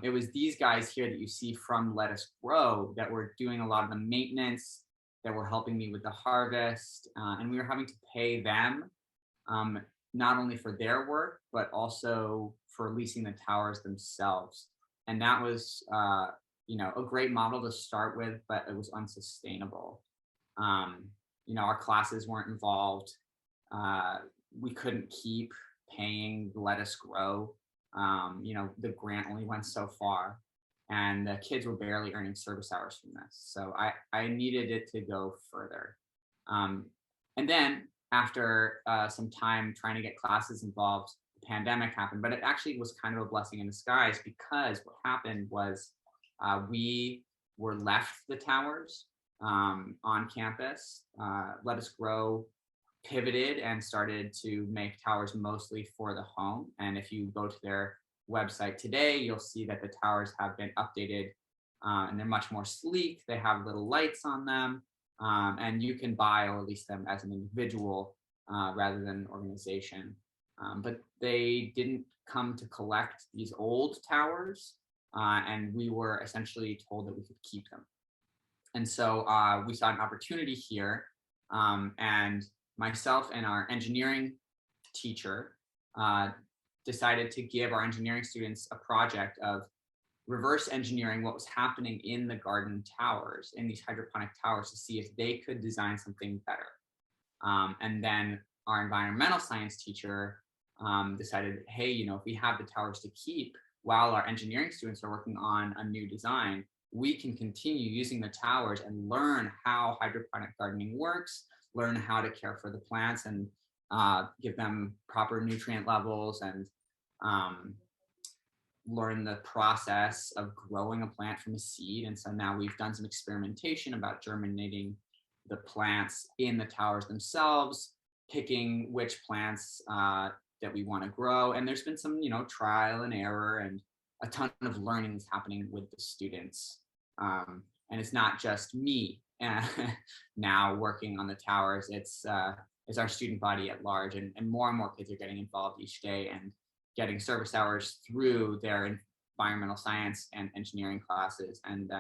it was these guys here that you see from Let Us Grow that were doing a lot of the maintenance, that were helping me with the harvest, and we were having to pay them not only for their work, but also for leasing the towers themselves. And that was, you know, a great model to start with, but it was unsustainable. You know, our classes weren't involved. We couldn't keep paying Let Us Grow. You know, the grant only went so far. and the kids were barely earning service hours from this. So I needed it to go further. And then after some time trying to get classes involved, the pandemic happened, but it actually was kind of a blessing in disguise, because what happened was we were left the towers on campus, let us grow, pivoted, and started to make towers mostly for the home. And if you go to their website today, you'll see that the towers have been updated, and they're much more sleek. They have little lights on them, and you can buy or lease them as an individual rather than an organization. But they didn't come to collect these old towers, and we were essentially told that we could keep them. And so we saw an opportunity here, and myself and our engineering teacher decided to give our engineering students a project of reverse engineering what was happening in the garden towers, in these hydroponic towers, to see if they could design something better. And then our environmental science teacher decided, hey, if we have the towers to keep while our engineering students are working on a new design, we can continue using the towers and learn how hydroponic gardening works, learn how to care for the plants, and give them proper nutrient levels, and learn the process of growing a plant from a seed. And so now we've done some experimentation about germinating the plants in the towers themselves, picking which plants that we want to grow. And there's been some, trial and error, and a ton of learning is happening with the students. And it's not just me now working on the towers. It's our student body at large, and more kids are getting involved each day and getting service hours through their environmental science and engineering classes. And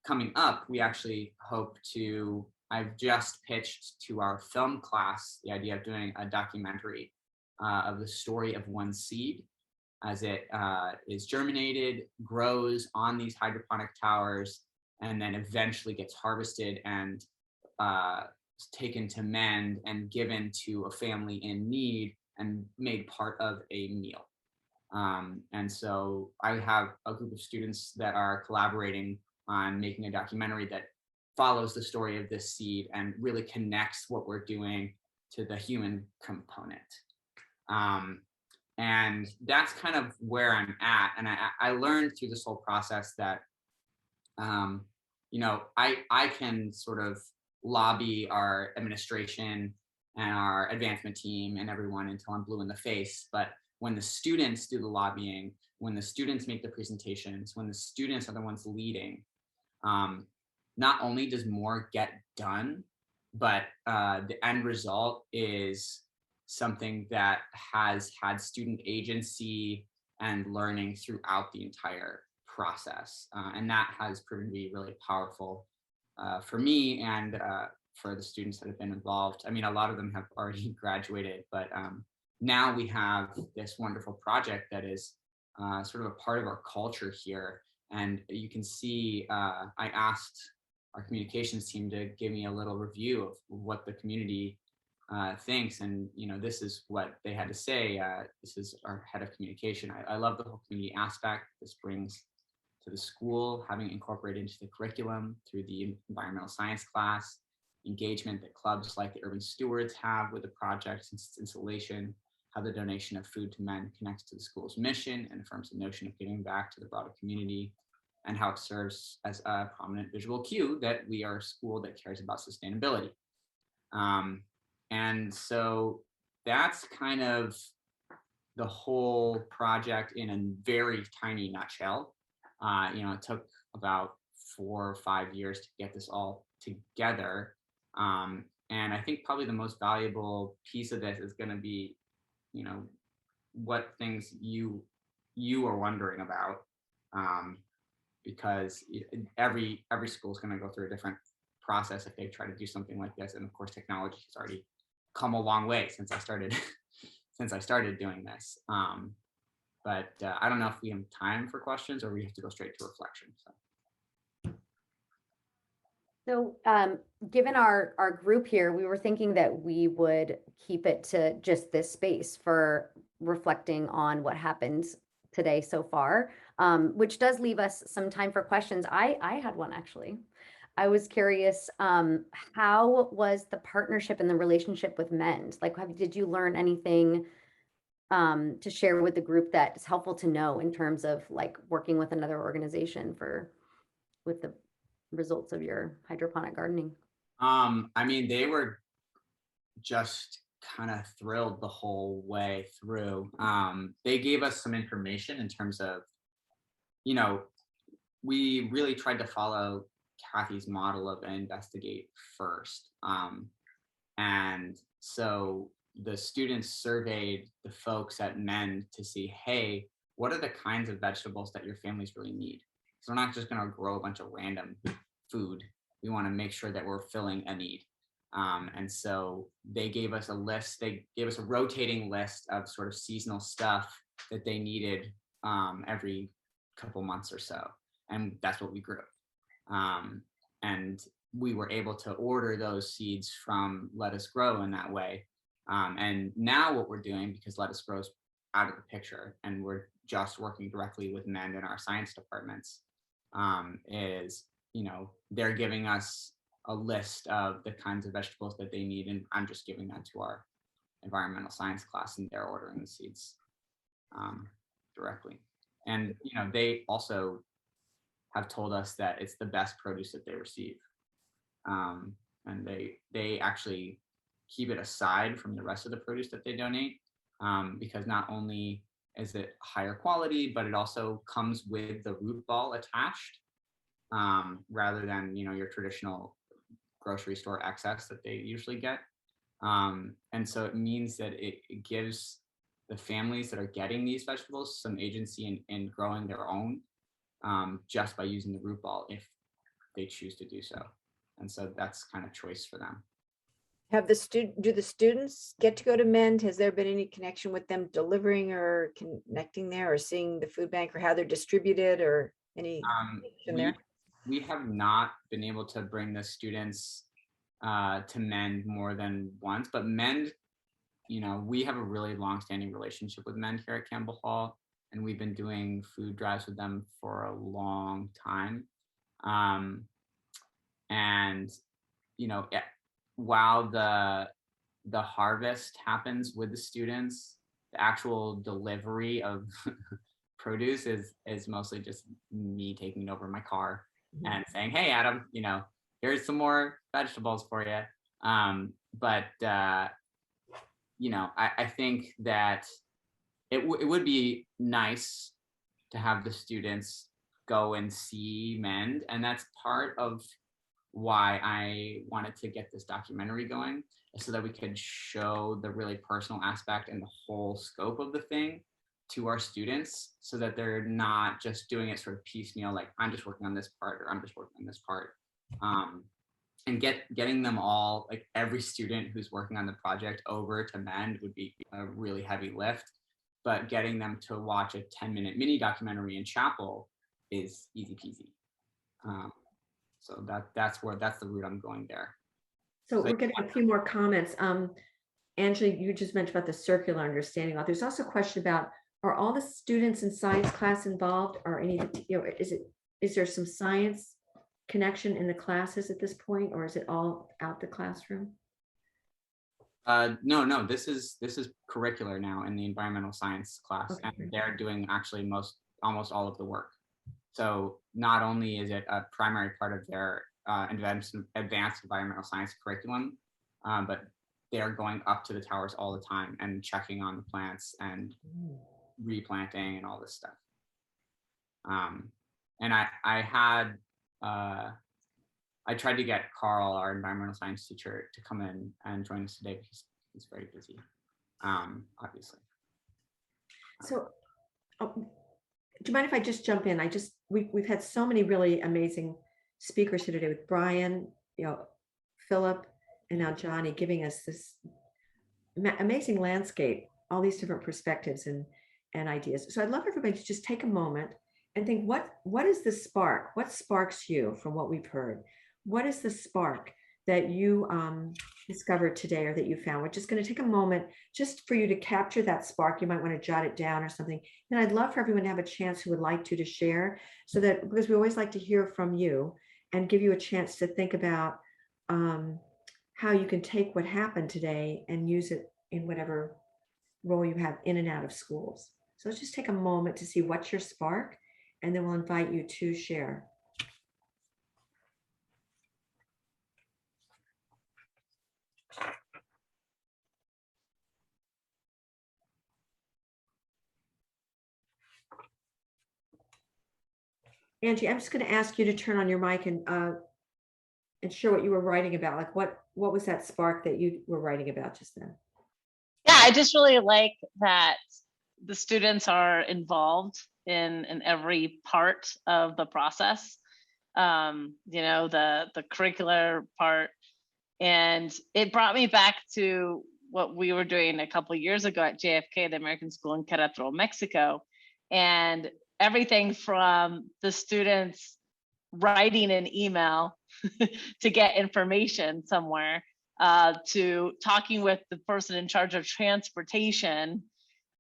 coming up, we actually hope to, I've just pitched to our film class the idea of doing a documentary of the story of one seed as it is germinated, grows on these hydroponic towers, and then eventually gets harvested and taken to mend and given to a family in need and made part of a meal. And so I have a group of students that are collaborating on making a documentary that follows the story of this seed and really connects what we're doing to the human component. And that's kind of where I'm at. And I learned through this whole process that, I can sort of lobby our administration and our advancement team and everyone until I'm blue in the face. But when the students do the lobbying, when the students make the presentations, when the students are the ones leading, not only does more get done, but the end result is something that has had student agency and learning throughout the entire process. And that has proven to be really powerful for me and for the students that have been involved. I mean, a lot of them have already graduated, but now we have this wonderful project that is sort of a part of our culture here. And you can see, I asked our communications team to give me a little review of what the community thinks. And, this is what they had to say. This is our head of communication. I love the whole community aspect this brings to the school, having incorporated into the curriculum through the environmental science class, engagement that clubs like the Urban Stewards have with the project since its installation, how the donation of food to men connects to the school's mission and affirms the notion of giving back to the broader community, and how it serves as a prominent visual cue that we are a school that cares about sustainability. And so that's kind of the whole project in a very tiny nutshell. It took about 4 or 5 years to get this all together. And I think probably the most valuable piece of this is going to be, what things you are wondering about, because every school is going to go through a different process if they try to do something like this. And of course, technology has already come a long way since I started doing this. But I don't know if we have time for questions or we have to go straight to reflection. So given our group here, we were thinking that we would keep it to just this space for reflecting on what happened today so far. which does leave us some time for questions. I had one actually. I was curious, how was the partnership and the relationship with Mend? Like, did you learn anything to share with the group that is helpful to know in terms of like working with another organization with the results of your hydroponic gardening? I mean, they were just kind of thrilled the whole way through. They gave us some information in terms of, you know, we really tried to follow Kathy's model of investigate first. And so the students surveyed the folks at Mend to see, hey, what are the kinds of vegetables that your families really need? So we're not just going to grow a bunch of random food. We want to make sure that we're filling a need. And so they gave us a list. They gave us a rotating list of sort of seasonal stuff that they needed every couple months or so. And that's what we grew. And we were able to order those seeds from Let Us Grow in that way. And now what we're doing, because Let Us Grow is out of the picture and we're just working directly with Mend in our science departments, is, you know, they're giving us a list of the kinds of vegetables that they need, and I'm just giving that to our environmental science class, and they're ordering the seeds directly. And, you know, they also have told us that it's the best produce that they receive. And they actually keep it aside from the rest of the produce that they donate, because not only is it higher quality, but it also comes with the root ball attached, rather than, you know, your traditional grocery store excess that they usually get. And so it means that it gives the families that are getting these vegetables some agency in growing their own, just by using the root ball if they choose to do so. And so that's kind of choice for them. Do the students get to go to Mend? Has there been any connection with them delivering or connecting there, or seeing the food bank, or how they're distributed, or any connection there? We have not been able to bring the students to Mend more than once, but Mend, you know, we have a really long-standing relationship with Mend here at Campbell Hall, and we've been doing food drives with them for a long time. And, you know, while the harvest happens with the students, the actual delivery of produce is mostly just me taking it over in my car and saying, hey, Adam, you know, here's some more vegetables for you. But you know, I think that it would be nice to have the students go and see Mend. And that's part of why I wanted to get this documentary going, so that we could show the really personal aspect and the whole scope of the thing to our students, so that they're not just doing it sort of piecemeal, like I'm just working on this part or I'm just working on this part. And getting them all, like every student who's working on the project, over to Mend would be a really heavy lift, but getting them to watch a 10-minute mini documentary in chapel is easy peasy. So that's the route I'm going there. So we're getting a few more comments. Angela, you just mentioned about the circular understanding. There's also a question about, are all the students in science class involved, or any, you know, is there some science connection in the classes at this point, or is it all out the classroom? No, this is curricular now in the environmental science class, okay. And they're doing actually almost all of the work. So not only is it a primary part of their advanced environmental science curriculum, but they're going up to the towers all the time and checking on the plants and replanting and all this stuff. And I tried to get Carl, our environmental science teacher, to come in and join us today because he's very busy, obviously. So, do you mind if I just jump in? We've had so many really amazing speakers here today, with Brian, you know, Philip, and now Johnny, giving us this amazing landscape, all these different perspectives and ideas. So I'd love everybody to just take a moment and think, what is the spark? What sparks you from what we've heard? What is the spark that you discovered today or that you found. We're just going to take a moment just for you to capture that spark. You might want to jot it down or something. And I'd love for everyone to have a chance who would like to share, so that, because we always like to hear from you and give you a chance to think about how you can take what happened today and use it in whatever role you have in and out of schools. So let's just take a moment to see what's your spark, and then we'll invite you to share. Angie, I'm just going to ask you to turn on your mic and share what you were writing about. Like what was that spark that you were writing about just then? Yeah, I just really like that the students are involved in every part of the process. You know, the curricular part, and it brought me back to what we were doing a couple of years ago at JFK, the American School in Querétaro, Mexico, and everything from the students writing an email to get information somewhere, to talking with the person in charge of transportation,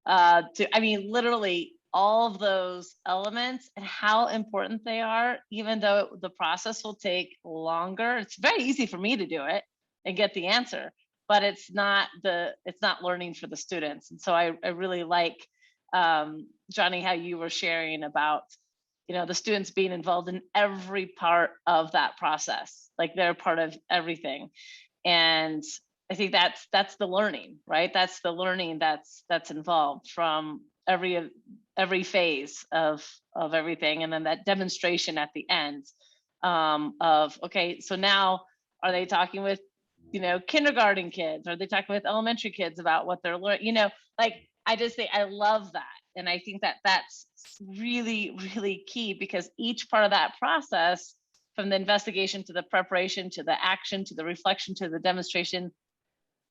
to, I mean, literally all of those elements and how important they are, even though the process will take longer. It's very easy for me to do it and get the answer, but it's not learning for the students. And so I really like, Johnny, how you were sharing about, you know, the students being involved in every part of that process, like they're part of everything. And I think that's the learning, right? That's the learning that's involved from every phase of everything. And then that demonstration at the end, of, okay, so now are they talking with, you know, kindergarten kids? Are they talking with elementary kids about what they're learning? You know, like, I just think I love that. And I think that that's really, really key, because each part of that process, from the investigation to the preparation, to the action, to the reflection, to the demonstration,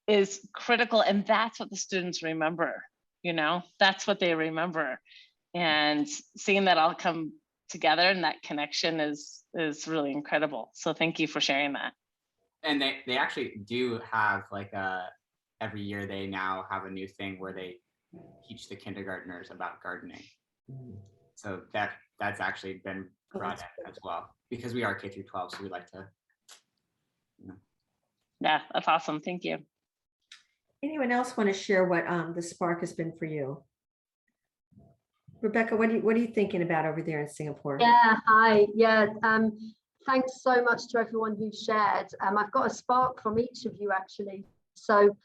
is critical. And that's what the students remember, you know, that's what they remember. And seeing that all come together and that connection is really incredible. So thank you for sharing that. And they actually do have like every year they now have a new thing where they teach the kindergartners about gardening. So that's actually been brought in as well, because we are K through 12, so we like to, you know. Yeah, that's awesome. Thank you. Anyone else want to share what the spark has been for you? Rebecca, what are you thinking about over there in Singapore? Yeah, hi. Yeah, thanks so much to everyone who shared. I've got a spark from each of you, actually. So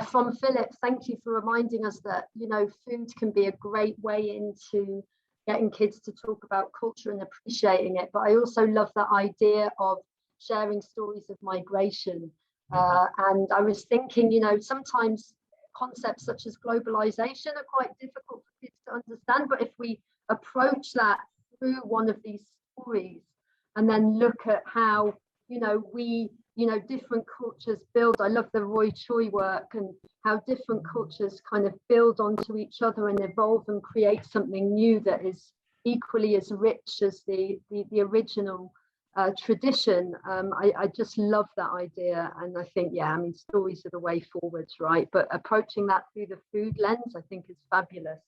from Philip, thank you for reminding us that, you know, food can be a great way into getting kids to talk about culture and appreciating it. But I also love the idea of sharing stories of migration. And I was thinking, you know, sometimes concepts such as globalization are quite difficult for kids to understand, but if we approach that through one of these stories and then look at how, you know, different cultures build. I love the Roy Choi work and how different cultures kind of build onto each other and evolve and create something new that is equally as rich as the original tradition. I just love that idea, and I think, yeah, I mean, stories are the way forwards, right? But approaching that through the food lens, I think, is fabulous.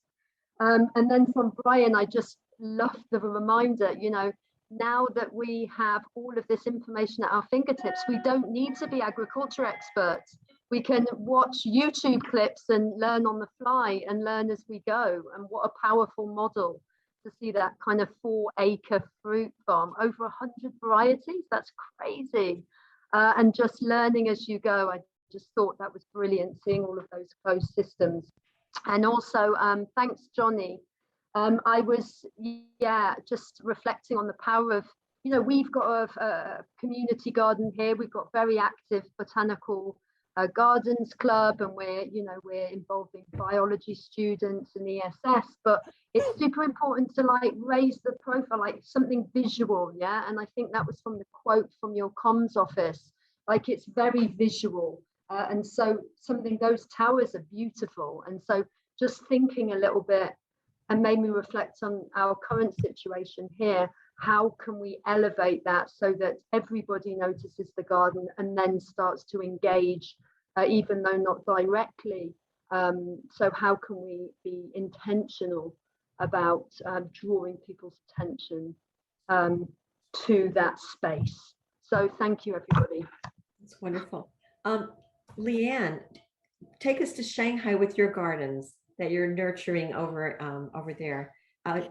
And then from Brian, I just love the reminder, you know, now that we have all of this information at our fingertips, we don't need to be agriculture experts. We can watch YouTube clips and learn on the fly and learn as we go. And what a powerful model to see that kind of 4-acre fruit farm, over 100 varieties. That's crazy. And just learning as you go. I just thought that was brilliant, seeing all of those closed systems. And also, thanks, Johnny. I was, just reflecting on the power of, you know, we've got a community garden here. We've got very active botanical gardens club, and we're involving biology students and ESS, but it's super important to like raise the profile, like something visual. Yeah. And I think that was from the quote from your comms office, like it's very visual. And so those towers are beautiful. And so just thinking a little bit, and made me reflect on our current situation here. how can we elevate that so that everybody notices the garden and then starts to engage, even though not directly. So how can we be intentional about drawing people's attention to that space? So thank you, everybody. That's wonderful. Leanne, take us to Shanghai with your gardens that you're nurturing over there.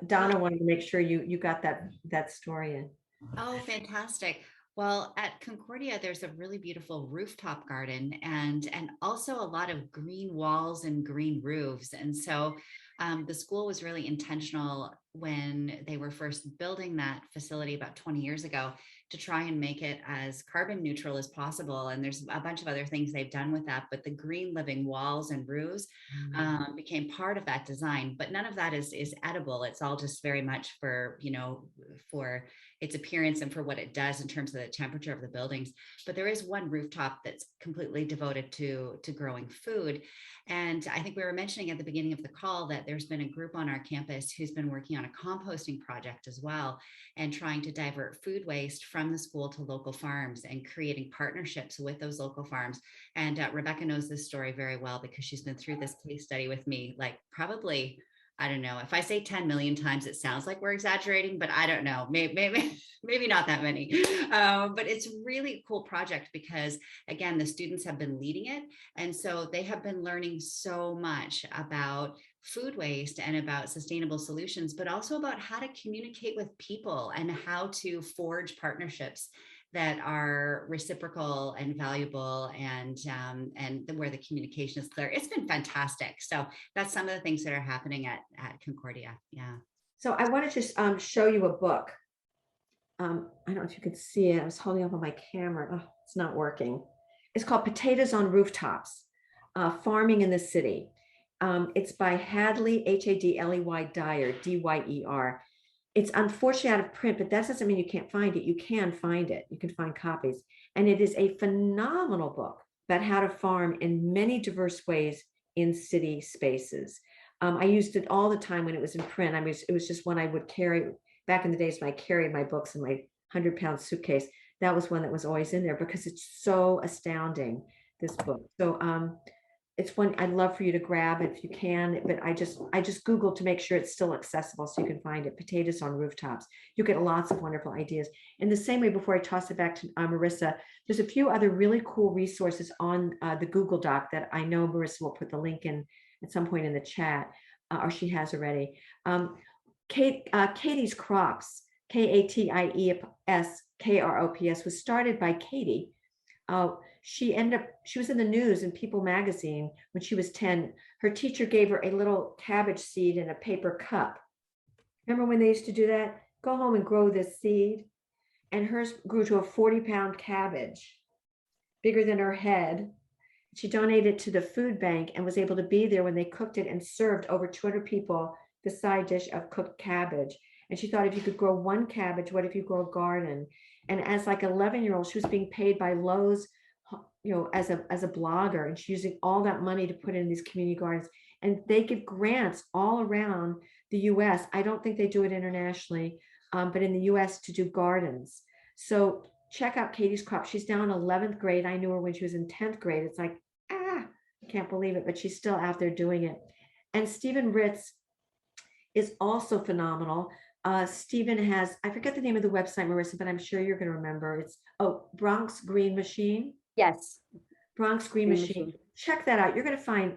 Donna wanted to make sure you got that story in. Oh, fantastic. Well, at Concordia, there's a really beautiful rooftop garden and also a lot of green walls and green roofs. And so the school was really intentional when they were first building that facility about 20 years ago to try and make it as carbon neutral as possible. And there's a bunch of other things they've done with that, but the green living walls and roofs became part of that design. But none of that is edible. It's all just very much for, for its appearance and for what it does in terms of the temperature of the buildings. But there is one rooftop that's completely devoted to growing food. And I think we were mentioning at the beginning of the call that there's been a group on our campus who's been working on a composting project as well, and trying to divert food waste from the school to local farms and creating partnerships with those local farms. And Rebecca knows this story very well because she's been through this case study with me, like probably, I don't know, if I say 10 million times, it sounds like we're exaggerating, but I don't know, maybe not that many. But it's a really cool project because, again, the students have been leading it. And so they have been learning so much about food waste and about sustainable solutions, but also about how to communicate with people and how to forge partnerships that are reciprocal and valuable, and where the communication is clear. It's been fantastic. So that's some of the things that are happening at Concordia. Yeah. So I want to just show you a book. I don't know if you can see it. I was holding up on my camera. Oh, it's not working. It's called Potatoes on Rooftops, Farming in the City. It's by Hadley, Hadley Dyer, Dyer. It's unfortunately out of print, but that doesn't mean you can't find it. You can find it. You can find copies. And it is a phenomenal book about how to farm in many diverse ways in city spaces. I used it all the time when it was in print. It was just one I would carry back in the days when I carried my books in my 100-pound suitcase. That was one that was always in there because it's so astounding, this book. So it's one I'd love for you to grab if you can, but I just Googled to make sure it's still accessible so you can find it. Potatoes on Rooftops. You get lots of wonderful ideas. In the same way, before I toss it back to Marissa, there's a few other really cool resources on the Google Doc that I know Marissa will put the link in at some point in the chat, or she has already. Katie's Crops, KATIES was started by Katie. She was in the news in People magazine when she was 10. Her teacher gave her a little cabbage seed in a paper cup. Remember when they used to do that? Go home and grow this seed. And hers grew to a 40-pound cabbage, bigger than her head. She donated it to the food bank and was able to be there when they cooked it and served over 200 people the side dish of cooked cabbage. And she thought, if you could grow one cabbage, what if you grow a garden? And as like an 11-year-old, she was being paid by Lowe's, as a blogger, and she's using all that money to put in these community gardens. And they give grants all around the US. I don't think they do it internationally, but in the US to do gardens. So check out Katie's Crop. She's now in 11th grade. I knew her when she was in 10th grade. It's like, I can't believe it, but she's still out there doing it. And Stephen Ritz is also phenomenal. Stephen has, I forget the name of the website, Marissa, but I'm sure you're going to remember. It's Bronx Green Machine. Yes. Bronx Green Machine. Check that out. You're going to find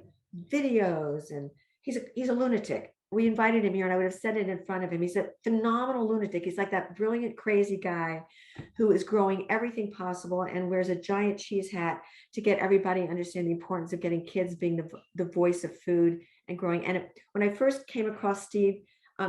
videos, and he's a lunatic. We invited him here, and I would have said it in front of him. He's a phenomenal lunatic. He's like that brilliant, crazy guy who is growing everything possible and wears a giant cheese hat to get everybody to understand the importance of getting kids being the voice of food and growing. And when I first came across Steve,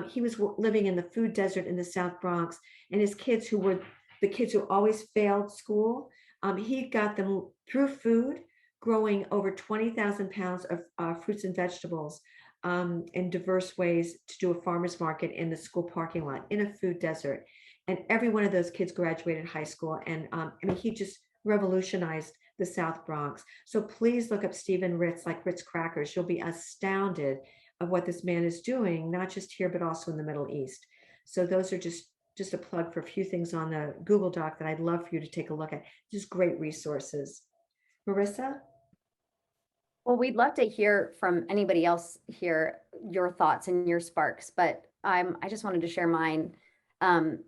he was living in the food desert in the South Bronx, and his kids, who were the kids who always failed school, he got them through food, growing over 20,000 pounds of fruits and vegetables in diverse ways to do a farmer's market in the school parking lot in a food desert. And every one of those kids graduated high school. And he just revolutionized the South Bronx. So please look up Stephen Ritz, like Ritz Crackers. You'll be astounded of what this man is doing, not just here, but also in the Middle East. So those are just just a plug for a few things on the Google Doc that I'd love for you to take a look at. Just great resources. Marissa? Well, we'd love to hear from anybody else here, your thoughts and your sparks, but I just wanted to share mine,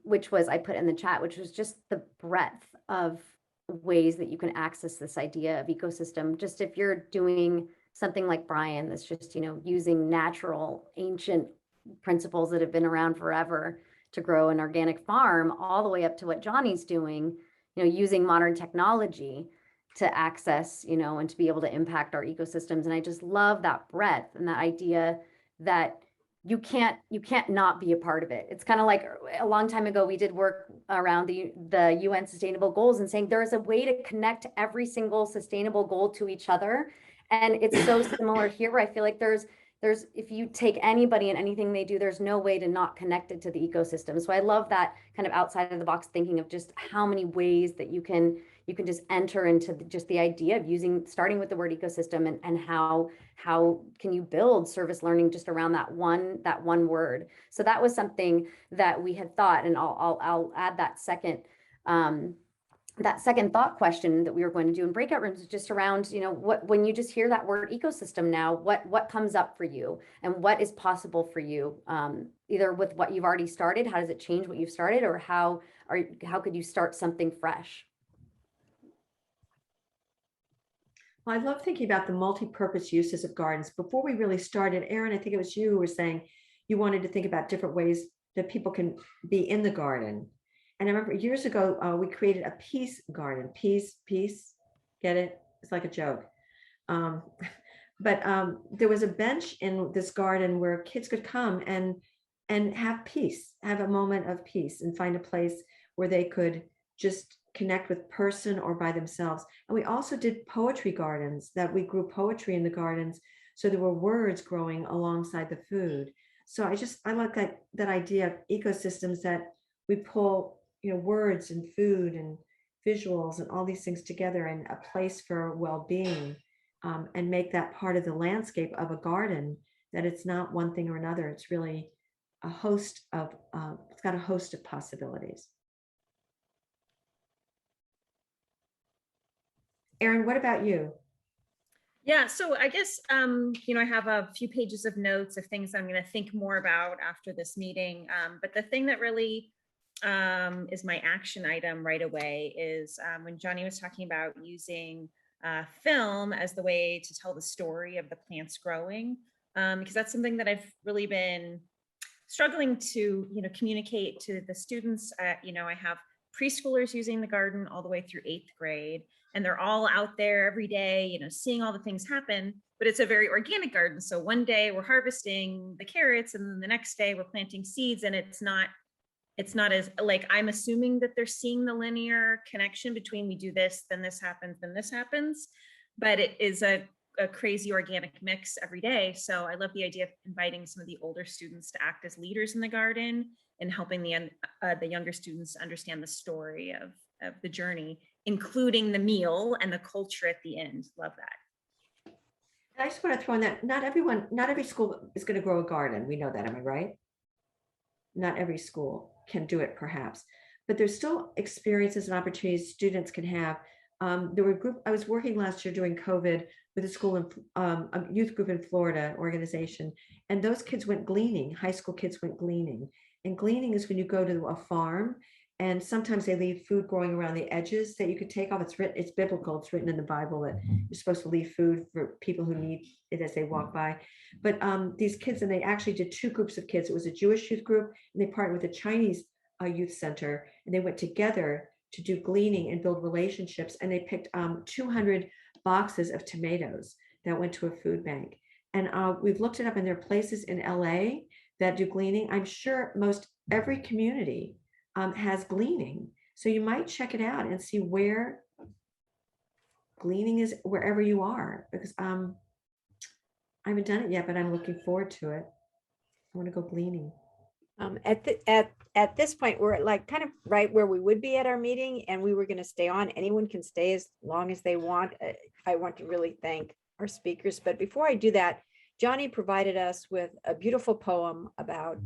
which was I put in the chat, which was just the breadth of ways that you can access this idea of ecosystem. Just if you're doing something like Brian, that's just, using natural, ancient principles that have been around forever to grow an organic farm, all the way up to what Johnny's doing, using modern technology to access, and to be able to impact our ecosystems. And I just love that breadth and that idea that you can't not be a part of it. It's kind of like a long time ago, we did work around the UN sustainable goals and saying there is a way to connect every single sustainable goal to each other. And it's so similar here where I feel like there's, if you take anybody and anything they do, there's no way to not connect it to the ecosystem. So I love that kind of outside of the box thinking of just how many ways that you can just enter into just the idea of starting with the word ecosystem and how can you build service learning just around that one word. So that was something that we had thought, and I'll add that second thought question that we were going to do in breakout rooms is just around, when you just hear that word ecosystem now, what comes up for you and what is possible for you, either with what you've already started, how does it change what you've started, or how could you start something fresh? Well, I love thinking about the multi-purpose uses of gardens. Before we really started, Erin, I think it was you who were saying you wanted to think about different ways that people can be in the garden. And I remember years ago, we created a peace garden. Peace, get it? It's like a joke. But there was a bench in this garden where kids could come and have peace, have a moment of peace, and find a place where they could just connect with person or by themselves. And we also did poetry gardens, that we grew poetry in the gardens. So there were words growing alongside the food. So I like that idea of ecosystems, that we pull, words and food and visuals and all these things together in a place for well-being, and make that part of the landscape of a garden, that it's not one thing or another. It's really a host of, it's got a host of possibilities. Erin, what about you? Yeah, so I guess, I have a few pages of notes of things I'm going to think more about after this meeting. But the thing that really is my action item right away is when Johnny was talking about using film as the way to tell the story of the plants growing, because that's something that I've really been struggling to, communicate to the students. I have preschoolers using the garden all the way through 8th grade. And they're all out there every day, seeing all the things happen, but it's a very organic garden. So one day we're harvesting the carrots and then the next day we're planting seeds, and it's not as like, I'm assuming that they're seeing the linear connection between we do this, then this happens, but it is a crazy organic mix every day. So I love the idea of inviting some of the older students to act as leaders in the garden and helping the younger students understand the story of the journey, including the meal and the culture at the end. Love that. And I just want to throw in that not every school is going to grow a garden. We know that, am I right? Not every school can do it, perhaps, but there's still experiences and opportunities students can have. There were I was working last year during COVID with a school, a youth group in Florida organization, and those kids went gleaning. High school kids went gleaning, and gleaning is when you go to a farm. And sometimes they leave food growing around the edges that you could take off. It's biblical. It's written in the Bible that you're supposed to leave food for people who need it as they walk by. But these kids, and they actually did 2 groups of kids. It was a Jewish youth group, and they partnered with a Chinese youth center, and they went together to do gleaning and build relationships. And they picked 200 boxes of tomatoes that went to a food bank. And we've looked it up, and there are places in LA that do gleaning. I'm sure most every community has gleaning. So you might check it out and see where gleaning is, wherever you are, because I haven't done it yet, but I'm looking forward to it. I want to go gleaning. At this point, we're like kind of right where we would be at our meeting, and we were going to stay on. Anyone can stay as long as they want. I want to really thank our speakers, but before I do that, Johnny provided us with a beautiful poem about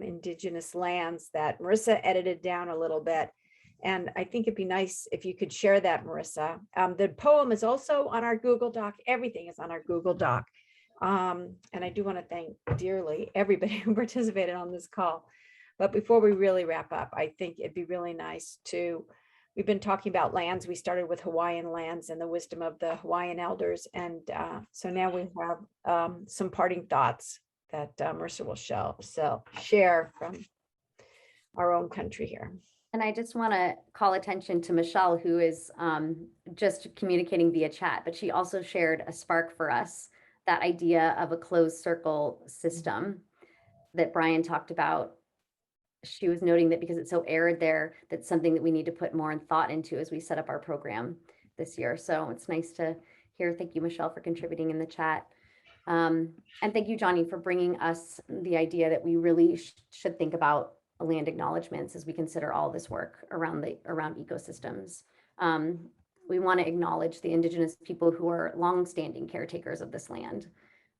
Indigenous lands that Marissa edited down a little bit. And I think it'd be nice if you could share that, Marissa. The poem is also on our Google Doc. Everything is on our Google Doc. And I do want to thank dearly everybody who participated on this call. But before we really wrap up, I think it'd be really nice to, we've been talking about lands. We started with Hawaiian lands and the wisdom of the Hawaiian elders. And so now we have some parting thoughts that Marissa will share from our own country here. And I just want to call attention to Michelle, who is just communicating via chat, but she also shared a spark for us, that idea of a closed circle system that Brian talked about. She was noting that because it's so arid there, that's something that we need to put more in thought into as we set up our program this year. So it's nice to hear. Thank you, Michelle, for contributing in the chat. And thank you, Johnny, for bringing us the idea that we really should think about land acknowledgements as we consider all this work around ecosystems. We want to acknowledge the Indigenous people who are longstanding caretakers of this land.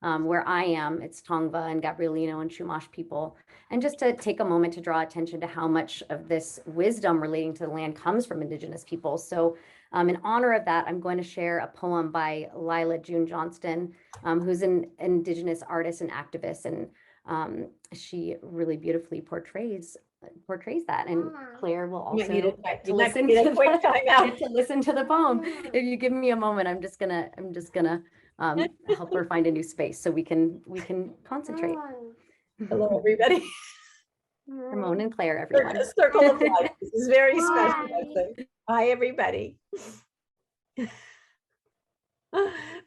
Where I am, it's Tongva and Gabrielino and Chumash people. And just to take a moment to draw attention to how much of this wisdom relating to the land comes from Indigenous people. So in honor of that, I'm going to share a poem by Lila June Johnston, who's an Indigenous artist and activist. And she really beautifully portrays that. And Claire will also listen to the poem. If you give me a moment, I'm just gonna help her find a new space so we can concentrate. Hello, everybody. Ramon and Claire, everyone. Circle of life. This is very special. Hi, everybody.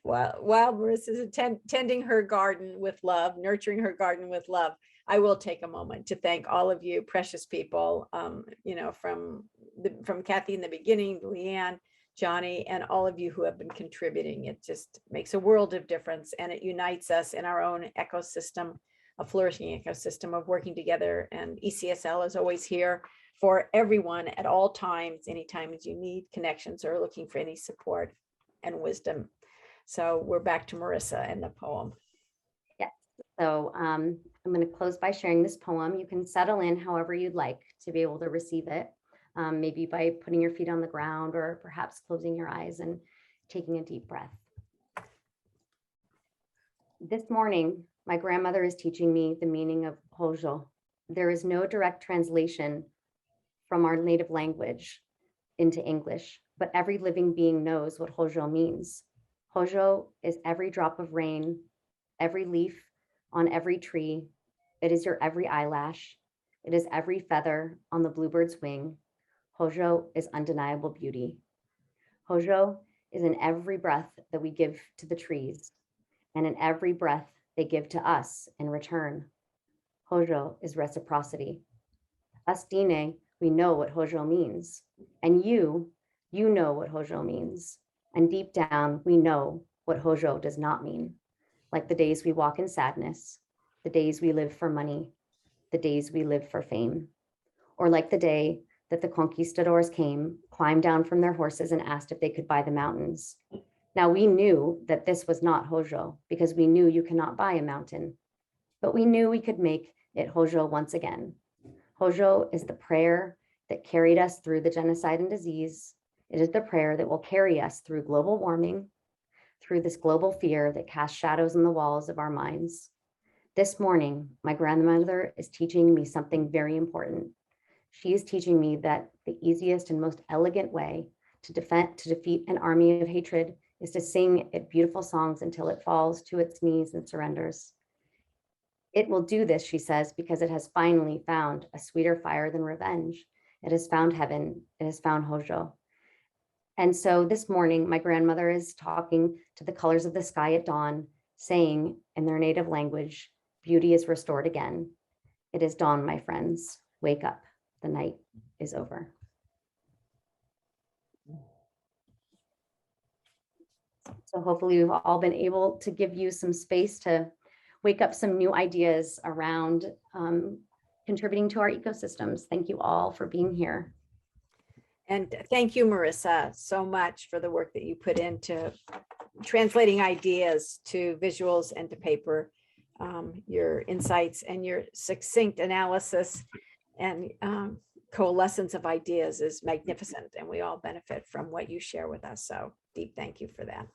While Marissa's tending her garden with love, nurturing her garden with love, I will take a moment to thank all of you precious people, from Kathy in the beginning, Leanne, Johnny, and all of you who have been contributing. It just makes a world of difference, and it unites us in our own ecosystem, a flourishing ecosystem of working together. And ECSL is always here for everyone at all times, anytime you need connections or looking for any support and wisdom. So we're back to Marissa and the poem. Yes. So I'm going to close by sharing this poem. You can settle in however you'd like to be able to receive it. Maybe by putting your feet on the ground or perhaps closing your eyes and taking a deep breath. This morning, my grandmother is teaching me the meaning of Hojo. There is no direct translation from our native language into English, but every living being knows what Hojo means. Hojo is every drop of rain, every leaf on every tree. It is your every eyelash. It is every feather on the bluebird's wing. Hojo is undeniable beauty. Hojo is in every breath that we give to the trees, and in every breath they give to us in return. Hojo is reciprocity. Us Dine, we know what Hojo means, and you know what Hojo means. And deep down, we know what Hojo does not mean. Like the days we walk in sadness, the days we live for money, the days we live for fame. Or like the day that the conquistadors came, climbed down from their horses and asked if they could buy the mountains. Now we knew that this was not Hojo because we knew you cannot buy a mountain, but we knew we could make it Hojo once again. Hojo is the prayer that carried us through the genocide and disease. It is the prayer that will carry us through global warming, through this global fear that casts shadows on the walls of our minds. This morning, my grandmother is teaching me something very important. She is teaching me that the easiest and most elegant way to defeat an army of hatred is to sing it beautiful songs until it falls to its knees and surrenders. It will do this, she says, because it has finally found a sweeter fire than revenge. It has found heaven. It has found Hojo. And so this morning, my grandmother is talking to the colors of the sky at dawn, saying in their native language, beauty is restored again. It is dawn, my friends. Wake up. The night is over. So hopefully we've all been able to give you some space to wake up some new ideas around contributing to our ecosystems. Thank you all for being here. And thank you, Marissa, so much for the work that you put into translating ideas to visuals and to paper. Your insights and your succinct analysis and coalescence of ideas is magnificent, and we all benefit from what you share with us. So deep thank you for that.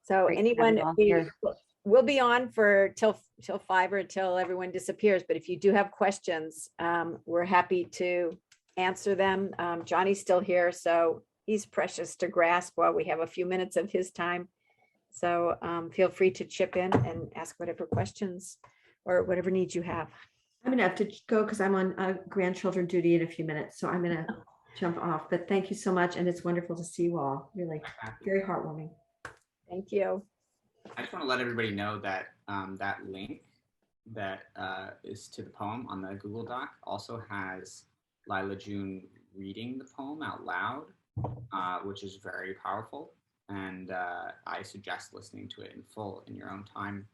So Great to have anyone, you all here. we'll be on for till 5 or till everyone disappears. But if you do have questions, we're happy to answer them. Johnny's still here, so he's precious to grasp while we have a few minutes of his time. So feel free to chip in and ask whatever questions or whatever needs you have. I'm gonna have to go because I'm on grandchildren duty in a few minutes, so I'm gonna jump off. But thank you so much, and it's wonderful to see you all. Really, very heartwarming. Thank you. I just want to let everybody know that that link that is to the poem on the Google Doc also has Lila June reading the poem out loud, which is very powerful. And I suggest listening to it in full in your own time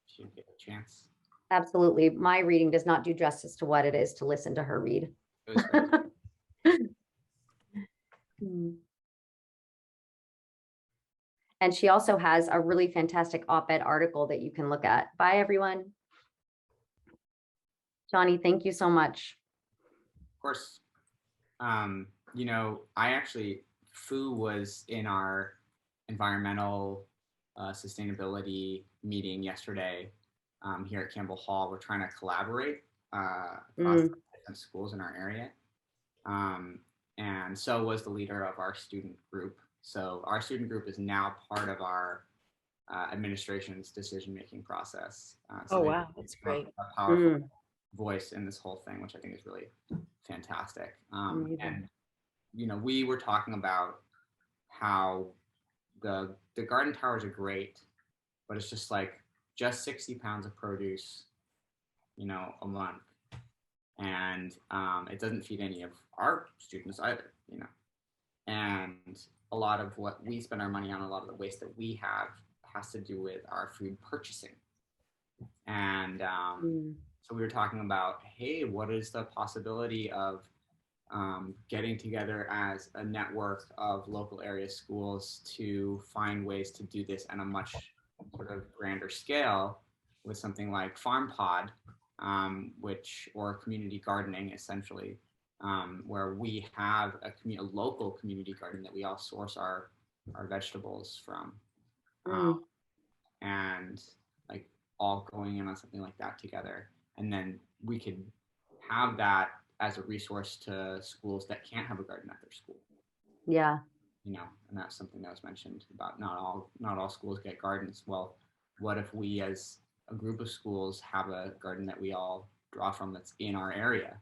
if you get a chance. Absolutely. My reading does not do justice to what it is to listen to her read. It was great. And she also has a really fantastic op-ed article that you can look at. Bye, everyone. Johnny, thank you so much. Of course. You know, Fu was in our environmental sustainability meeting yesterday here at Campbell Hall. We're trying to collaborate across different schools in our area. And so was the leader of our student group. So our student group is now part of our administration's decision-making process. So wow, that's great. A powerful voice in this whole thing, which I think is really fantastic. And, you know, we were talking about how the garden towers are great, but it's just like just 60 pounds of produce, you know, a month. And it doesn't feed any of our students either, you know. And a lot of what we spend our money on, a lot of the waste that we have has to do with our food purchasing. And so we were talking about, hey, what is the possibility of getting together as a network of local area schools to find ways to do this on a much sort of grander scale with something like Farm Pod, or community gardening, essentially, where we have a local community garden that we all source our vegetables from, and like all going in on something like that together. And then we could have that as a resource to schools that can't have a garden at their school. Yeah. You know, and that's something that was mentioned about not all schools get gardens. Well, what if we as a group of schools have a garden that we all draw from that's in our area?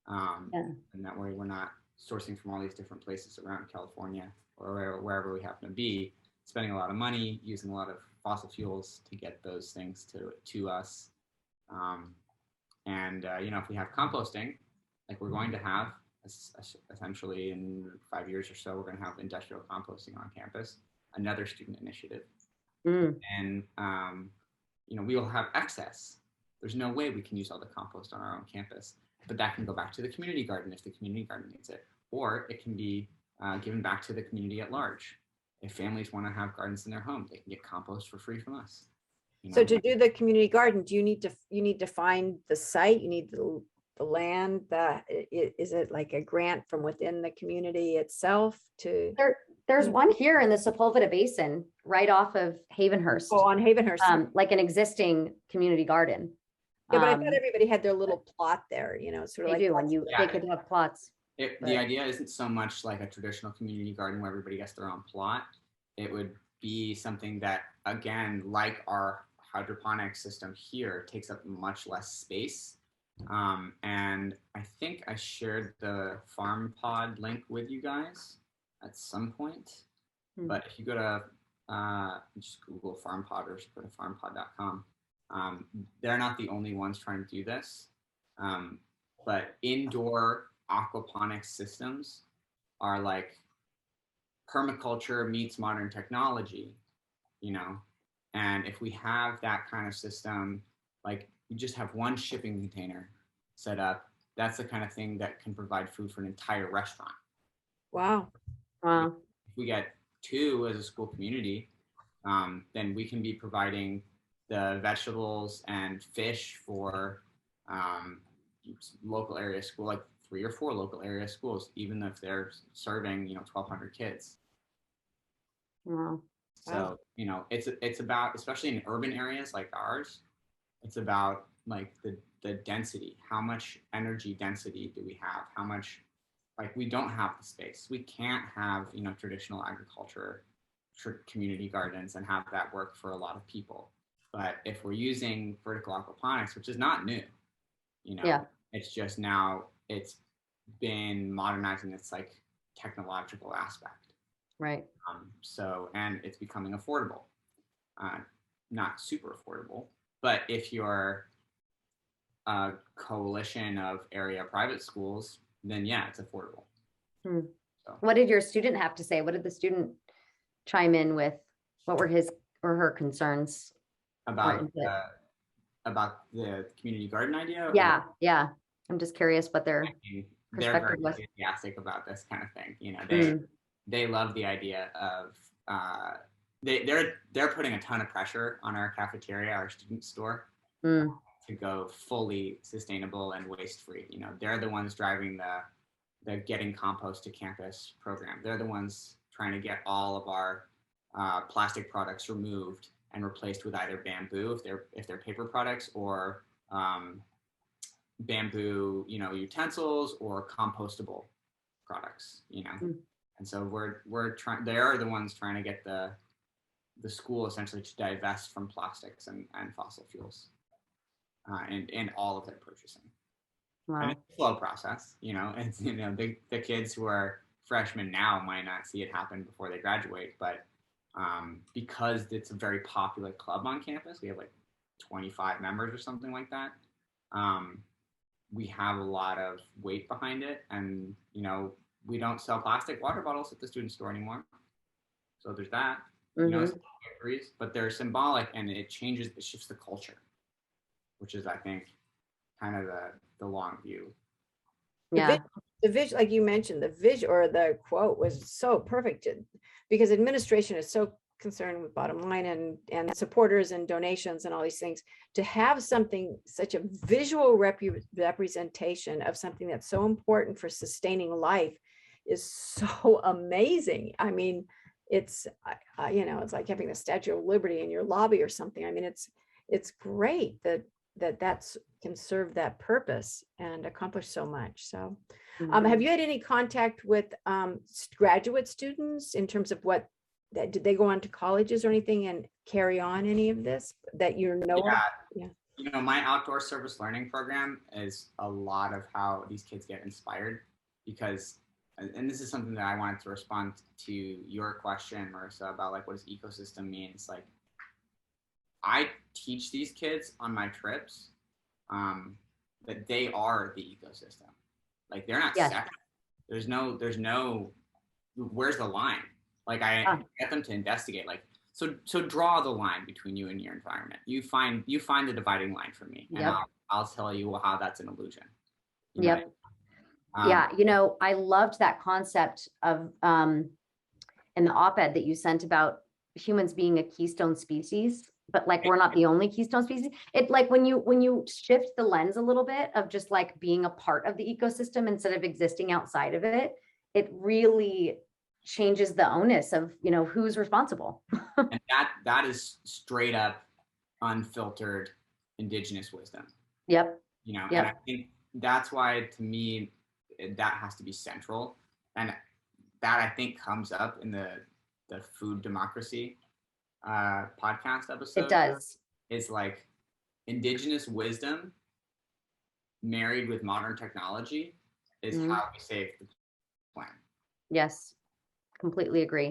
And that way we're not sourcing from all these different places around California or wherever we happen to be, spending a lot of money, using a lot of fossil fuels to get those things to us. You know, if we have composting, like we're going to have, essentially in 5 years or so, we're going to have industrial composting on campus, another student initiative. And, you know, we will have excess. There's no way we can use all the compost on our own campus, but that can go back to the community garden if the community garden needs it, or it can be given back to the community at large. If families want to have gardens in their home, they can get compost for free from us. You know? So to do the community garden, do you need to find the site? You need the land. Is it like a grant from within the community itself to? There's one here in the Sepulveda Basin, right off of Havenhurst. Oh, on Havenhurst. Like an existing community garden. Yeah, but I thought everybody had their little plot there, you know, sort of they like. do, they could have plots. The idea isn't so much like a traditional community garden where everybody gets their own plot. It would be something that, again, like our hydroponic system here, takes up much less space. And I think I shared the Farm Pod link with you guys at some point. But if you go to just Google Farm Pod or just go to farmpod.com, they're not the only ones trying to do this. But indoor aquaponics systems are like permaculture meets modern technology, you know. And if we have that kind of system, like you just have one shipping container set up that's the kind of thing that can provide food for an entire restaurant. Wow. Wow. If we get 2 as a school community, then we can be providing the vegetables and fish for local area school, like 3 or 4 local area schools, even if they're serving 1,200 kids. Wow. So it's about, especially in urban areas like ours, it's about like the density. How much energy density do we have? How much, like, we don't have the space. We can't have traditional agriculture, community gardens, and have that work for a lot of people. But if we're using vertical aquaponics, which is not new, Yeah. it's just now it's been modernized in its like technological aspect. Right. So, and it's becoming affordable, not super affordable, but if you're a coalition of area private schools, then yeah, it's affordable. So. What did your student have to say? What did the student chime in with? What were his or her concerns about the community garden idea? Yeah, yeah. I'm just curious what their they're perspective very was. enthusiastic about this kind of thing. They love the idea of they're putting a ton of pressure on our cafeteria, our student store, to go fully sustainable and waste free. They're the ones driving the Getting Compost to Campus program. They're the ones trying to get all of our plastic products removed and replaced with either bamboo if they're paper products, or bamboo utensils, or compostable products. And so we're trying. They are the ones trying to get the school essentially to divest from plastics and fossil fuels, in all of their purchasing. Wow. And it's a slow process. It's the kids who are freshmen now might not see it happen before they graduate, but because it's a very popular club on campus, we have like 25 members or something like that. We have a lot of weight behind it, and we don't sell plastic water bottles at the student store anymore. So there's that. But they're symbolic, and it shifts the culture, which is, I think, kind of the long view. Yeah. The vision, like you mentioned, the vision or the quote was so perfect, because administration is so concerned with bottom line and supporters and donations and all these things. To have something, such a visual representation of something that's so important for sustaining life is so amazing. I mean, it's it's like having the Statue of Liberty in your lobby or something. I mean, it's great that can serve that purpose and accomplish so much. So have you had any contact with graduate students in terms of did they go on to colleges or anything and carry on any of this that you know of? Yeah. My outdoor service learning program is a lot of how these kids get inspired, because, and this is something that I wanted to respond to your question, Marissa, about like, what does ecosystem mean? It's like, I teach these kids on my trips that they are the ecosystem. Like, they're not separate. There's no, where's the line? Like, I get them to investigate, like, so draw the line between you and your environment. You find the dividing line for me, and I'll tell you how that's an illusion. Yeah, I loved that concept of in the op-ed that you sent about humans being a keystone species, but like we're not the only keystone species. It like when you shift the lens a little bit of just like being a part of the ecosystem instead of existing outside of it, it really changes the onus of who's responsible. And that is straight up unfiltered indigenous wisdom. Yep. And I think that's why, to me, that has to be central, and that, I think, comes up in the food democracy podcast episode. It does. It's like indigenous wisdom married with modern technology is how we save the planet. Yes, completely agree.